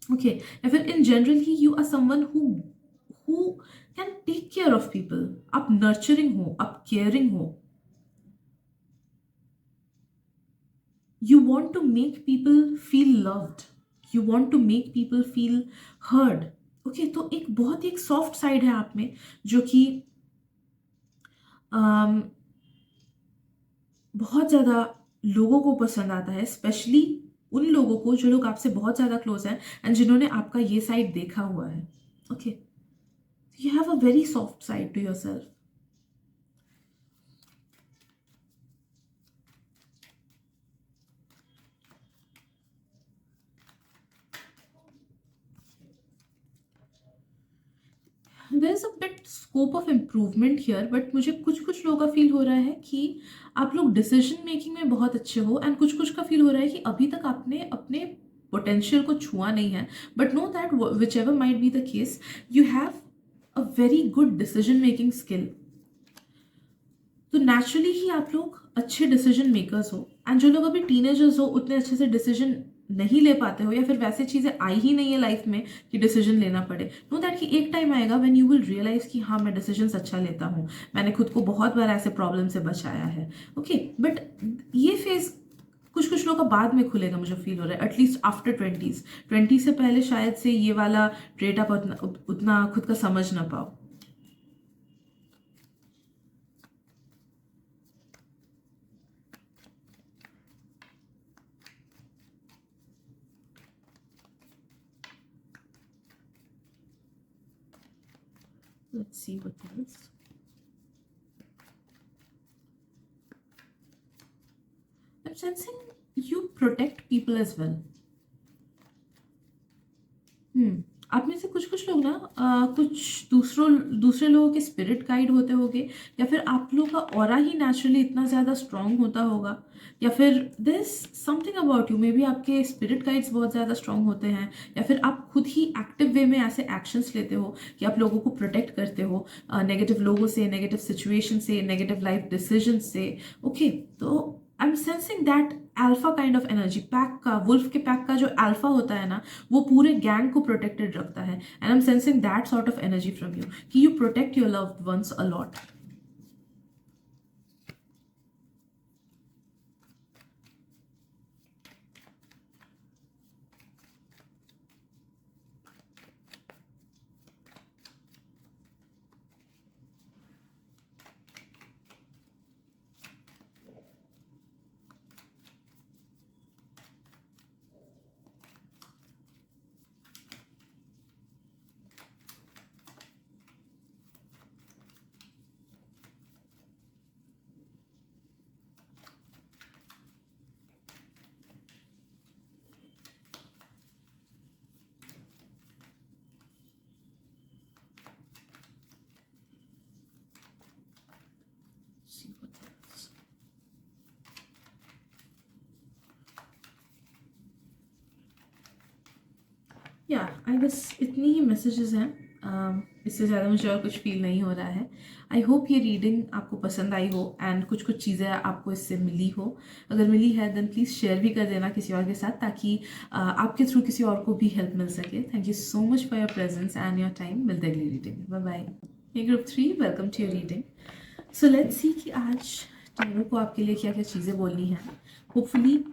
ओके, या फिर इन जनरल ही you are someone who can take care of people. आप नर्चरिंग हो, आप केयरिंग हो, you want to make people feel loved, you want to make people feel heard। Okay, तो एक बहुत ही एक सॉफ्ट साइड है आप में जो कि बहुत ज़्यादा लोगों को पसंद आता है, स्पेशली उन लोगों को जो लोग आपसे बहुत ज़्यादा क्लोज हैं एंड जिन्होंने आपका ये साइड देखा हुआ है। Okay, you have a very soft side to yourself. There is a bit scope of improvement here, but मुझे कुछ कुछ लोगों का फील हो रहा है कि आप लोग डिसीजन मेकिंग में बहुत अच्छे हो, एंड कुछ कुछ का फील हो रहा है कि अभी तक आपने अपने पोटेंशियल को छुआ नहीं है। But know that which ever might be the case, you have a very good decision making skill. तो नेचुरली ही आप लोग अच्छे डिसीजन मेकर्स हो, एंड जो लोग अभी टीनेजर्स हो उतने अच्छे से डिसीजन नहीं ले पाते हो, या फिर वैसे चीज़ें आई ही नहीं है लाइफ में कि डिसीजन लेना पड़े। नो दैट कि एक टाइम आएगा व्हेन यू विल रियलाइज कि हाँ, मैं डिसीजंस अच्छा लेता हूँ, मैंने खुद को बहुत बार ऐसे प्रॉब्लम से बचाया है। ओके, बट ये फेज कुछ कुछ लोगों का बाद में खुलेगा, मुझे फील हो रहा है, एटलीस्ट आफ्टर 20s। 20 से पहले शायद से ये वाला ट्रेट आप उतना खुद का समझ ना पाओ। Let's see what else. I'm sensing you protect people as well. आप में से कुछ कुछ लोग ना कुछ दूसरे लोगों के स्पिरिट गाइड होते होंगे, या फिर आप लोगों का ऑरा ही नेचुरली इतना ज़्यादा स्ट्रांग होता होगा, या फिर this something about you, may be आपके स्पिरिट गाइड्स बहुत ज़्यादा स्ट्रांग होते हैं, या फिर आप खुद ही एक्टिव वे में ऐसे एक्शंस लेते हो कि आप लोगों को प्रोटेक्ट करते हो नेगेटिव लोगों से, नेगेटिव सिचुएशन से, नेगेटिव लाइफ डिसीजन से। ओके, तो आई am sensing that alpha kind of energy, pack का, वुल्फ के पैक का जो अल्फा होता है ना, वो पूरे गैंग को प्रोटेक्टेड रखता है। And I am sensing that sort of energy from you कि you protect your loved ones a lot. Yeah I guess इतनी ही मैसेजेस हैं। इससे ज़्यादा मुझे और कुछ फील नहीं हो रहा है। आई होप ये रीडिंग आपको पसंद आई हो एंड कुछ कुछ चीज़ें आपको इससे मिली हो। अगर मिली है देन प्लीज़ शेयर भी कर देना किसी और के साथ, ताकि आपके थ्रू किसी और को भी हेल्प मिल सके। Thank you so much for your presence and your time. मिलते अगली रीडिंग में। Bye bye. ये group 3, welcome to your reading. So let's see कि आज टैरो को आपके लिए क्या क्या चीज़ें बोलनी है। होपफुली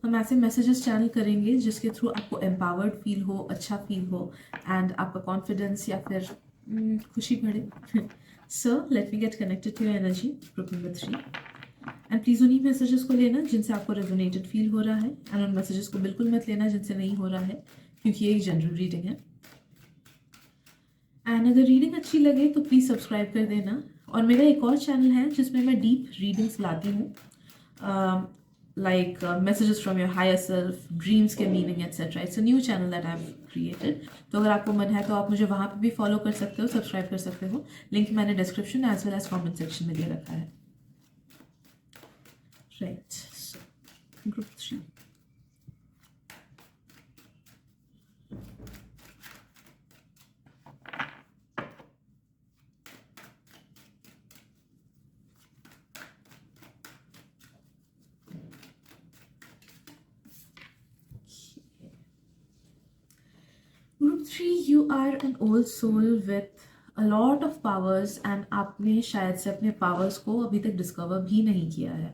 हम ऐसे मैसेजेस चैनल करेंगे जिसके थ्रू आपको एम्पावर्ड फील हो, अच्छा फील हो एंड आपका कॉन्फिडेंस या फिर खुशी बढ़े। So let me get connected to your energy, group number 3। And please उन्हीं मैसेजेस को लेना जिनसे आपको रेजोनेटेड फील हो रहा है, एंड उन मैसेजेस को बिल्कुल मत लेना जिनसे नहीं हो रहा है, क्योंकि ये एक जनरल रीडिंग है। एंड अगर रीडिंग अच्छी लगे तो प्लीज़ सब्सक्राइब कर देना। और मेरा एक और चैनल है जिसमें मैं डीप रीडिंग्स लाती हूँ, like messages from your higher self, dreams के meaning etc. It's a new channel that I've created. तो अगर आपको मन है तो आप मुझे वहाँ पे भी फॉलो कर सकते हो, सब्सक्राइब कर सकते हो। लिंक मैंने description as well as comment section में दे रखा है। Right, group 3। Group 3, you are an old soul with a lot of powers and आपने शायद से अपने powers को अभी तक डिस्कवर भी नहीं किया है।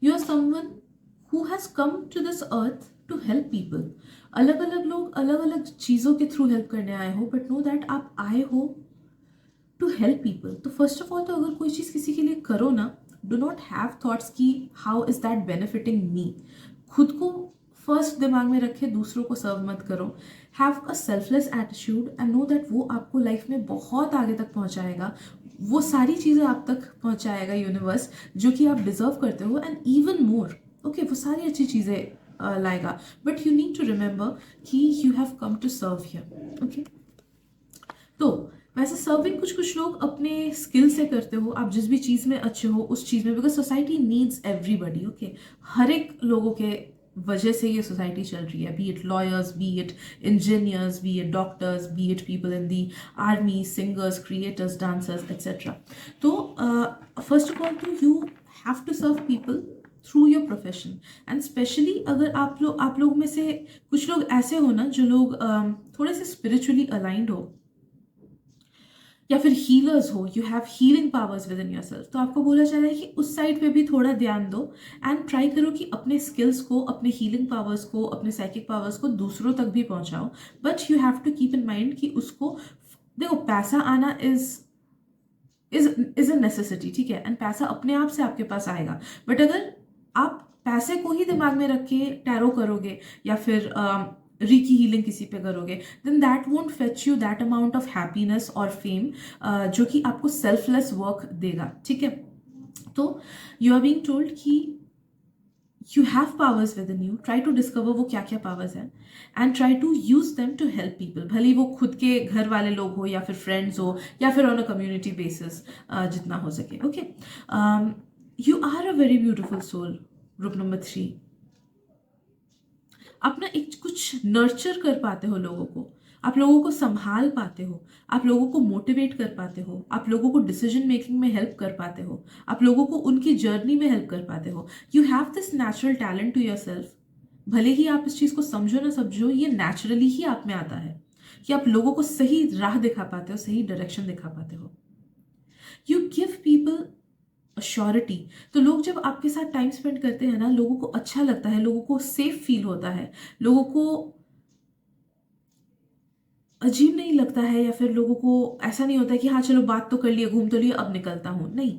You are someone who has come to this earth to help people. अलग अलग लोग अलग अलग चीज़ों के थ्रू हेल्प करने आए हो, बट नो दैट आप आए हो टू हेल्प पीपल। तो फर्स्ट ऑफ ऑल तो अगर कोई चीज़ किसी के लिए करो ना, डो नॉट हैव थॉट्स की हाउ इज दैट बेनिफिटिंग मी। खुद को फर्स्ट दिमाग में रखे, दूसरों को सर्व मत करो। Have a selfless attitude and know that वो आपको लाइफ में बहुत आगे तक पहुंचाएगा। वो सारी चीज़ें आप तक पहुंचाएगा यूनिवर्स जो कि आप डिजर्व करते हो, एंड इवन मोर। ओके, वो सारी अच्छी चीज़ें लाएगा, but you need to remember कि you have come to serve here. Okay, तो वैसे सर्विंग कुछ कुछ लोग अपने स्किल से करते हो। आप जिस भी चीज़ में अच्छे हो उस चीज़ में, because society needs everybody. Okay, हर एक लोगों के वजह से ये सोसाइटी चल रही है, be it lawyers, be it engineers, be it doctors, be it people in the army, singers, creators, dancers etcetera. तो फर्स्ट ऑफ ऑल तो you have to serve people through your profession. And specially अगर आप लोग में से कुछ लोग ऐसे हो ना जो लोग थोड़े से स्पिरिचुअली अलाइंड हो या फिर हीलर्स हो, you have healing powers within your self, तो आपको बोला जा रहा है कि उस साइड पे भी थोड़ा ध्यान दो एंड ट्राई करो कि अपने स्किल्स को, अपने हीलिंग पावर्स को, अपने साइकिक पावर्स को दूसरों तक भी पहुंचाओ। But you have to keep in mind कि उसको, देखो, पैसा आना इज अ नेसेसिटी, ठीक है, एंड पैसा अपने आप से आपके पास आएगा। बट अगर आप पैसे को ही दिमाग में रख के टैरो करोगे या फिर रीकी हीलिंग किसी पे करोगे, then that won't fetch you that amount of happiness और फेम जो कि आपको सेल्फलेस वर्क देगा। ठीक है, तो यू आर बीइंग टोल्ड कि you have powers within you, try to discover वो क्या क्या पावर्स हैं and try to use them to help people. भले वो खुद के घर वाले लोग हो या फिर फ्रेंड्स हो या फिर ऑन अ कम्युनिटी बेसिस, जितना हो सके। Okay, you are a very beautiful soul, group number 3। आप ना एक कुछ नर्चर कर पाते हो लोगों को, आप लोगों को संभाल पाते हो, आप लोगों को मोटिवेट कर पाते हो, आप लोगों को डिसीजन मेकिंग में हेल्प कर पाते हो, आप लोगों को उनकी जर्नी में हेल्प कर पाते हो। You have this natural talent to yourself. भले ही आप इस चीज़ को समझो ना समझो, ये नेचुरली ही आप में आता है कि आप लोगों को सही राह दिखा पाते हो, सही डायरेक्शन दिखा पाते हो। You give people assurity. तो लोग जब आपके साथ टाइम स्पेंड करते हैं ना, लोगों को अच्छा लगता है, लोगों को सेफ फील होता है, लोगों को अजीब नहीं लगता है, या फिर लोगों को ऐसा नहीं होता है कि हाँ चलो बात तो कर लिए, घूम तो लिए, अब निकलता हूँ। नहीं,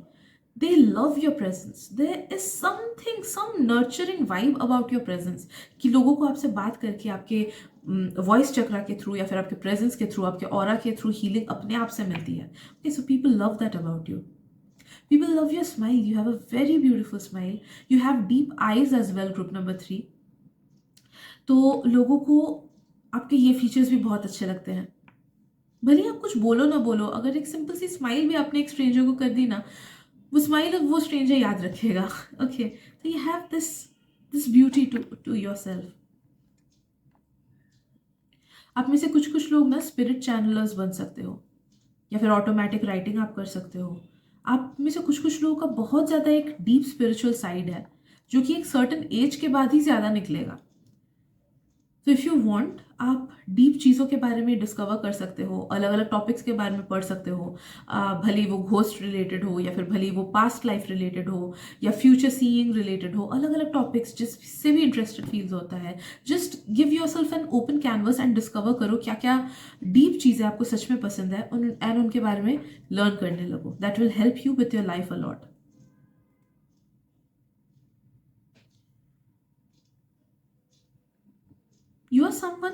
they love your presence. There is something, some nurturing vibe about your presence, कि लोगों को आपसे बात करके आपके वॉइस चक्रा के थ्रू या फिर आपके प्रेजेंस के थ्रू, आपके ऑरा के थ्रू हीलिंग अपने आप से मिलती है। Okay, so people love that about you. People love your smile. You have a very beautiful smile. You have deep eyes as well, group number 3. तो लोगों को आपके ये फीचर्स भी बहुत अच्छे लगते हैं। भले आप कुछ बोलो ना बोलो, अगर एक सिंपल सी स्माइल भी आपने एक स्ट्रेंजर को कर दी ना, वो स्माइल अब वो स्ट्रेंजर याद रखेगा। ओके, तो you have this this beauty to yourself. आप में से कुछ कुछ लोग ना स्पिरिट चैनलर्स बन सकते हो, या फिर ऑटोमेटिक राइटिंग आप कर सकते हो। आप में से कुछ कुछ लोगों का बहुत ज़्यादा एक डीप स्पिरिचुअल साइड है, जो कि एक सर्टन एज के बाद ही ज़्यादा निकलेगा। तो इफ़ यू वांट, आप डीप चीज़ों के बारे में डिस्कवर कर सकते हो, अलग अलग टॉपिक्स के बारे में पढ़ सकते हो। भले वो घोस्ट रिलेटेड हो, या फिर भले वो पास्ट लाइफ रिलेटेड हो, या फ्यूचर सीइंग रिलेटेड हो, अलग अलग टॉपिक्स जिससे भी इंटरेस्टेड फील्स होता है। Just give your self an open canvas and discover करो क्या क्या डीप चीज़ें आपको सच में पसंद है, एंड उनके बारे में लर्न करने लगो। That will help you with your life a lot. You are someone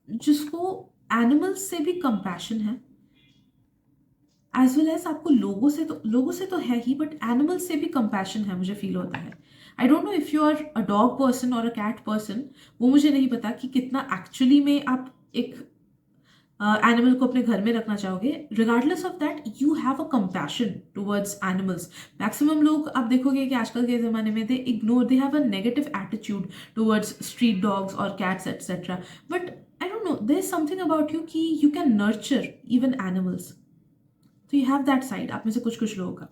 जिसको एनिमल्स से भी कंपैशन है, एज वेल एज आपको लोगों से तो है ही, बट एनिमल्स से भी कंपैशन है, मुझे फील होता है। I don't know if you are a dog person और अ कैट पर्सन, वो मुझे नहीं पता कि कितना एक्चुअली में आप एक एनिमल को अपने घर में रखना चाहोगे। Regardless of that, you have a compassion towards animals. Maximum लोग आप देखोगे कि आजकल के ज़माने में they have a negative attitude towards street dogs और cats etcetera. But I don't know, there is something about you कि you can nurture even animals. तो यू हैव दैट साइड आप में से कुछ कुछ लोगों का।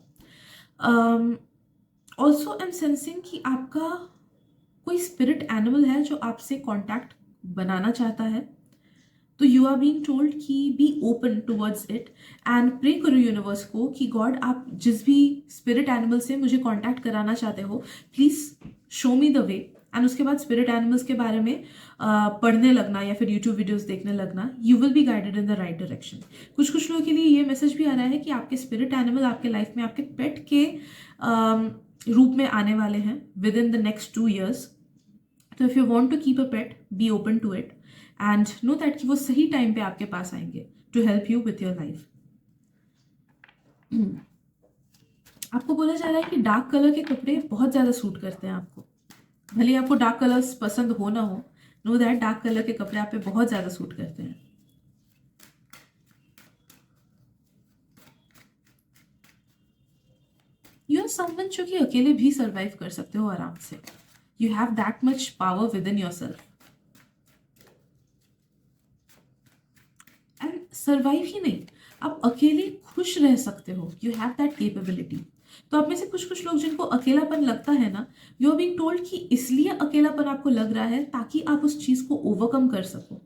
ऑल्सो आई एम सेंसिंग कि आपका कोई स्पिरिट एनिमल है जो आपसे कॉन्टैक्ट बनाना चाहता है। तो यू आर बीइंग टोल्ड कि be open towards it, and pray करो यूनिवर्स को कि गॉड, आप जिस भी स्पिरिट एनिमल से मुझे कॉन्टैक्ट कराना चाहते हो, please show me the way. And उसके बाद स्पिरिट एनिमल्स के बारे में पढ़ने लगना, या फिर यूट्यूब वीडियोस देखने लगना। You will be guided in the right direction. कुछ कुछ लोगों के लिए ये मैसेज भी आ रहा है कि आपके स्पिरिट एनिमल आपके लाइफ में आपके पेट के रूप में आने वाले हैं within the next 2 years। तो if you want to keep a pet, be open to it and know that कि वो सही टाइम पे आपके पास आएंगे to help you with your life. आपको बोला जा रहा है कि डार्क कलर के कपड़े बहुत ज़्यादा सूट करते हैं आपको। भले ही आपको डार्क कलर्स पसंद हो ना हो, नो दैट डार्क कलर के कपड़े आप पे बहुत ज़्यादा सूट करते हैं। यू आर समवन जो कि अकेले भी सर्वाइव कर सकते हो आराम से। You have that much power within yourself, and survive ही नहीं, आप अकेले खुश रह सकते हो। You have that capability. तो आप में से कुछ कुछ लोग जिनको अकेलापन लगता है ना, यू आर बीइंग टोल्ड कि इसलिए अकेलापन आपको लग रहा है ताकि आप उस चीज़ को ओवरकम कर सको।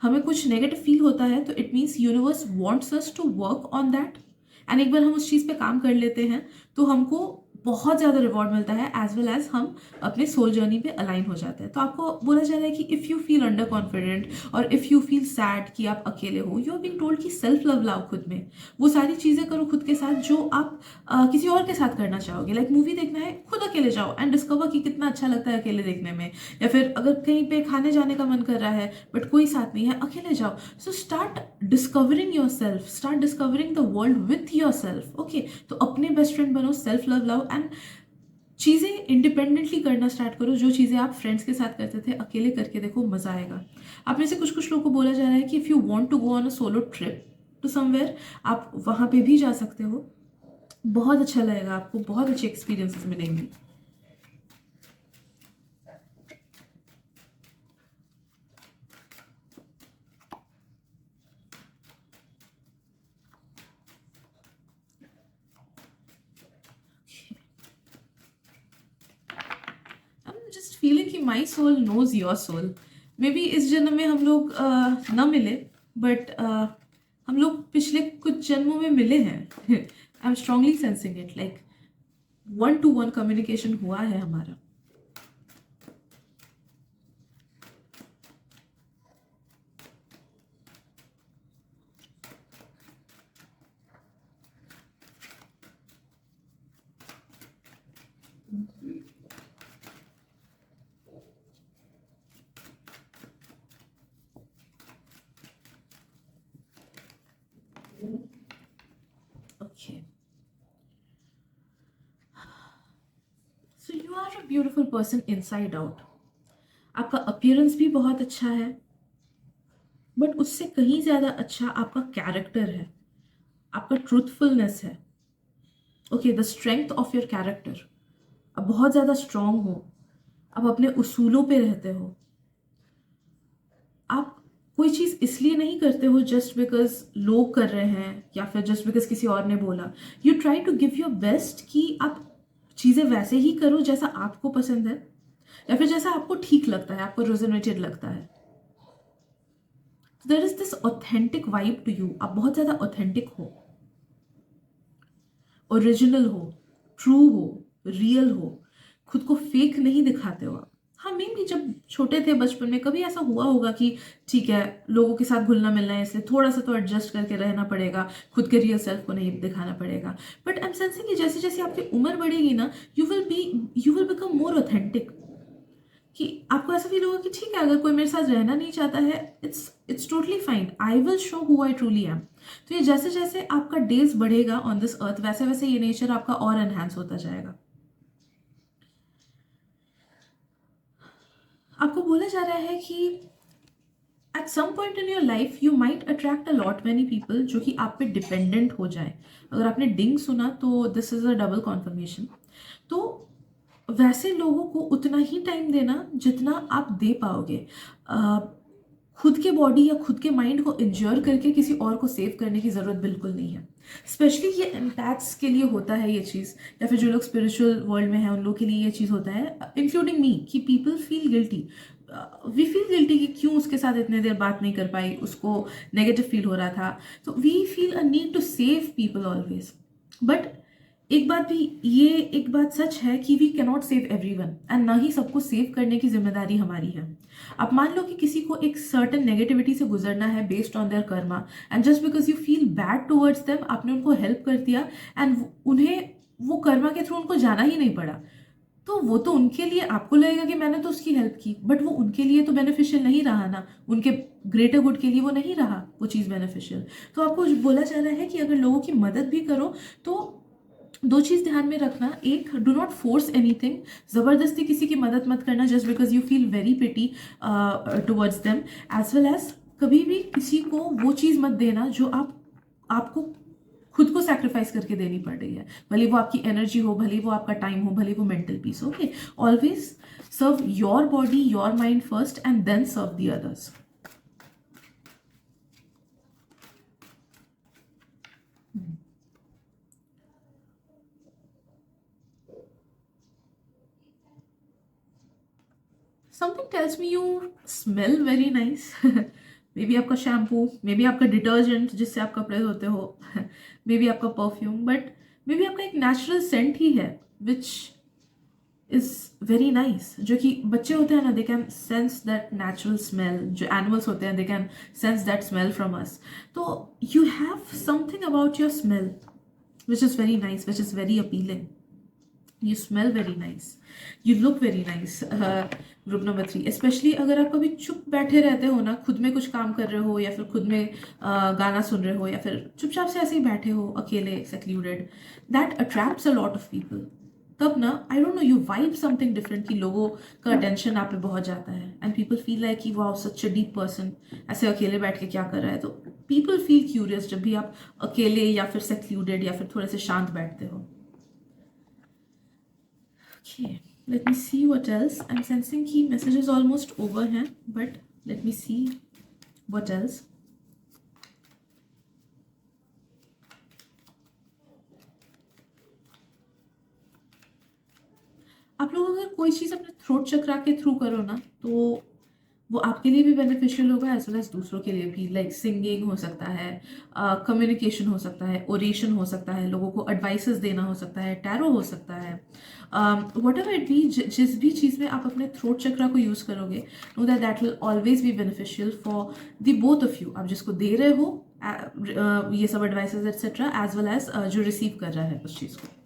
हमें कुछ नेगेटिव फील होता है तो it means universe wants us to work on that, and एक बार हम उस चीज़ पे काम कर लेते हैं तो हमको बहुत ज़्यादा रिवॉर्ड मिलता है, एज वेल एज हम अपने सोल जर्नी पे अलाइन हो जाते हैं। तो आपको बोला जा रहा है कि if you feel under confident और इफ़ यू फील सैड कि आप अकेले हो, यू आर बीइंग टोल्ड कि सेल्फ लव लाओ खुद में। वो सारी चीज़ें करो खुद के साथ जो आप किसी और के साथ करना चाहोगे। लाइक मूवी देखना है, खुद अकेले जाओ एंड डिस्कवर कि कितना अच्छा लगता है अकेले देखने में। या फिर अगर कहीं पे खाने जाने का मन कर रहा है बट कोई साथ नहीं है, अकेले जाओ। So start discovering your self, start discovering the world with your self. Okay, तो अपने बेस्ट फ्रेंड बनो, सेल्फ लव लाओ एंड चीज़ें इंडिपेंडेंटली करना स्टार्ट करो। जो चीज़ें आप फ्रेंड्स के साथ करते थे, अकेले करके देखो, मज़ा आएगा। आप में से कुछ कुछ लोगों को बोला जा रहा है कि if you want to go on a solo trip to somewhere, आप वहाँ पे भी जा सकते हो। बहुत अच्छा लगेगा आपको, बहुत अच्छे एक्सपीरियंसेस मिलेंगे। फीलिंग कि my soul knows your soul. Maybe इस जन्म में हम लोग न मिले, बट हम लोग पिछले कुछ जन्मों में मिले हैं. I am strongly sensing it, like 1-to-1 communication हुआ है हमारा. Okay. So you are a beautiful person inside out. आपका अपीयरेंस भी बहुत अच्छा है, बट उससे कहीं ज़्यादा अच्छा आपका कैरेक्टर है, आपका ट्रूथफुलनेस है. Okay, the strength of your character. आप बहुत ज़्यादा स्ट्रांग हो, आप अपने उसूलों पे रहते हो, आप कोई चीज़ इसलिए नहीं करते हो जस्ट बिकॉज लोग कर रहे हैं या फिर जस्ट बिकॉज किसी और ने बोला. You try to give your best कि आप चीज़ें वैसे ही करो जैसा आपको पसंद है या फिर जैसा आपको ठीक लगता है, आपको रेजोनेटेड लगता है. There is this authentic vibe to you. आप बहुत ज़्यादा ऑथेंटिक हो, ओरिजिनल हो, ट्रू हो, रियल हो, खुद को फेक नहीं दिखाते हो आप. हाँ, मैं भी जब छोटे थे बचपन में कभी ऐसा हुआ होगा कि ठीक है, लोगों के साथ घुलना मिलना है इसलिए थोड़ा सा तो एडजस्ट करके रहना पड़ेगा, खुद के रियल सेल्फ को नहीं दिखाना पड़ेगा. बट आई एम सेंसिंग कि जैसे जैसे आपकी उम्र बढ़ेगी ना, you will become more authentic. कि आपको ऐसा फील होगा कि ठीक है, अगर कोई मेरे साथ रहना नहीं चाहता है, it's totally fine, I will show who I truly am. तो ये जैसे जैसे आपका डेज बढ़ेगा ऑन दिस अर्थ, वैसे वैसे ये नेचर आपका और एनहांस होता जाएगा. आपको बोला जा रहा है कि at some point in your life you might attract a lot many people जो कि आप पे डिपेंडेंट हो जाए. अगर आपने डिंग सुना तो this is a double conformation. तो वैसे लोगों को उतना ही टाइम देना जितना आप दे पाओगे. खुद के बॉडी या खुद के माइंड को इंज्योर करके किसी और को सेव करने की ज़रूरत बिल्कुल नहीं है. स्पेशली ये एम्पैथ्स के लिए होता है ये चीज़, या फिर जो लोग स्पिरिचुअल वर्ल्ड में हैं उन लोगों के लिए ये चीज़ होता है, इंक्लूडिंग मी, कि people feel guilty. We feel guilty कि क्यों उसके साथ इतने देर बात नहीं कर पाई, उसको नेगेटिव फील हो रहा था. तो we feel a need to save people always. But एक बात सच है कि we cannot save everyone, and ना ही सबको सेव करने की जिम्मेदारी हमारी है. आप मान लो कि किसी को एक सर्टन नेगेटिविटी से गुजरना है based on their Karma, and just because you feel bad towards them, आपने उनको हेल्प कर दिया एंड उन्हें वो कर्मा के थ्रू उनको जाना ही नहीं पड़ा. तो वो तो उनके लिए आपको लगेगा कि मैंने तो उसकी हेल्प की, बट वो उनके लिए तो बेनिफिशियल नहीं रहा ना, उनके ग्रेटर गुड के लिए वो नहीं रहा वो चीज़ बेनिफिशियल. तो आपको बोला जा रहा है कि अगर लोगों की मदद भी करो तो दो चीज़ ध्यान में रखना. एक, डू नॉट फोर्स एनीथिंग. ज़बरदस्ती किसी की मदद मत करना just because you feel very pity towards them. As well as कभी भी किसी को वो चीज़ मत देना जो आपको खुद को सैक्रिफाइस करके देनी पड़ रही है, भले वो आपकी एनर्जी हो, भले वो आपका टाइम हो, भले वो mental peace. Okay, always serve your body, your mind first and then serve the others. Something tells me you smell very nice. Maybe आपका शैम्पू, मे बी आपका डिटर्जेंट जिससे आप कपड़े धोते हो, मे बी आपका परफ्यूम, बट मे बी आपका एक नेचुरल सेंट ही है विच इज वेरी नाइस. जो कि बच्चे होते हैं ना, they can sense that natural smell. जो एनिमल्स होते हैं they can sense that smell from us. तो you have something about your smell which is very nice, which is very appealing. You smell very nice. You look very nice. Group number 3, specially अगर आप कभी चुप बैठे रहते हो ना, खुद में कुछ काम कर रहे हो या फिर खुद में गाना सुन रहे हो या फिर चुपचाप से ऐसे ही बैठे हो अकेले, secluded, that attracts a lot of people. तब ना, आई don't no, you vibe something different कि लोगों का अटेंशन आप पे बहुत जाता है एंड पीपल फील लाइक कि wow, such a deep person ऐसे अकेले बैठ के क्या कर रहा है. तो पीपल फील क्यूरियस जब भी आप अकेले या फिर सेक्लूडेड या फिर थोड़े से शांत बैठते हो. Okay, let me see what else. I'm sensing key messages almost over हैं, but let me see what else. आप लोग अगर कोई चीज़ अपने थ्रोट चक्रा के थ्रू करो ना, तो वो आपके लिए भी बेनिफिशियल होगा एज वेल एज दूसरों के लिए भी। लाइक सिंगिंग हो सकता है, कम्युनिकेशन हो सकता है, ओरेशन हो सकता है, लोगों को एडवाइसेस देना हो सकता है, टैरो हो सकता है, वट एवर इट बी। जिस भी चीज़ में आप अपने थ्रोट चक्रा को यूज़ करोगे, know that that will always be beneficial for the both of you. आप जिसको दे रहे हो ये सब advices etcetera, as well as जो रिसीव कर रहा है उस चीज़ को।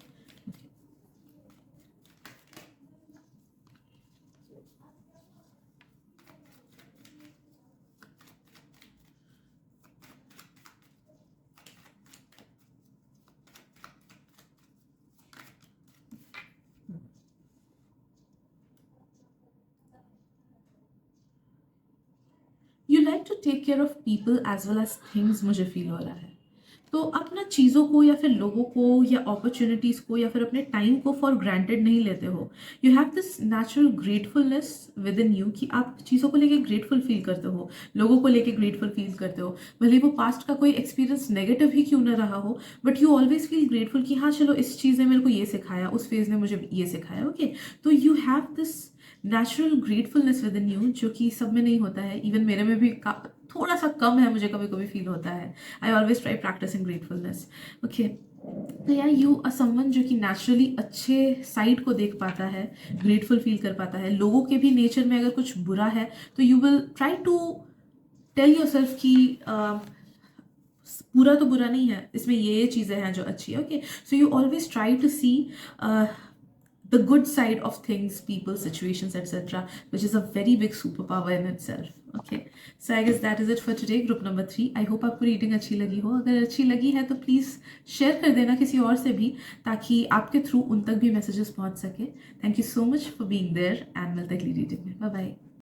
You like to take care of people as well as things, मुझे फील हो रहा है। तो आप ना चीज़ों को या फिर लोगों को या अपॉर्चुनिटीज़ को या फिर अपने टाइम को फॉर ग्रांटेड नहीं लेते हो। You have this natural gratefulness with in you कि आप चीज़ों को लेके ग्रेटफुल फील करते हो, लोगों को लेके ग्रेटफुल फील करते हो, भले वो पास्ट का कोई एक्सपीरियंस नेगेटिव ही क्यों ना रहा हो, but you always feel grateful कि हाँ चलो इस चीज़ ने मेरे को ये सिखाया, उस फेज़ ने मुझे ये सिखाया। ओके, तो you have this natural gratefulness with in you, जो कि सब में नहीं होता है। इवन मेरे में भी थोड़ा सा कम है, मुझे कभी कभी फील होता है। I always try practicing gratefulness. Okay, तो या यू आर समवन जो कि नेचुरली अच्छे साइड को देख पाता है, ग्रेटफुल फील कर पाता है। लोगों के भी नेचर में अगर कुछ बुरा है तो you will try to tell yourself कि पूरा तो बुरा नहीं है, इसमें ये चीज़ें हैं जो अच्छी है। Okay, so you always try to see the good side of things, people, situations, etc., which is a very big superpower in itself. Okay, so I guess that is it for today, group number 3. I hope आपको reading अच्छी लगी हो। अगर अच्छी लगी है तो please share कर देना किसी और से भी, ताकि आपके थ्रू उन तक भी मैसेजेस पहुंच सके। Thank you so much for being there and मिलते हैं अगली रीडिंग में। Bye bye.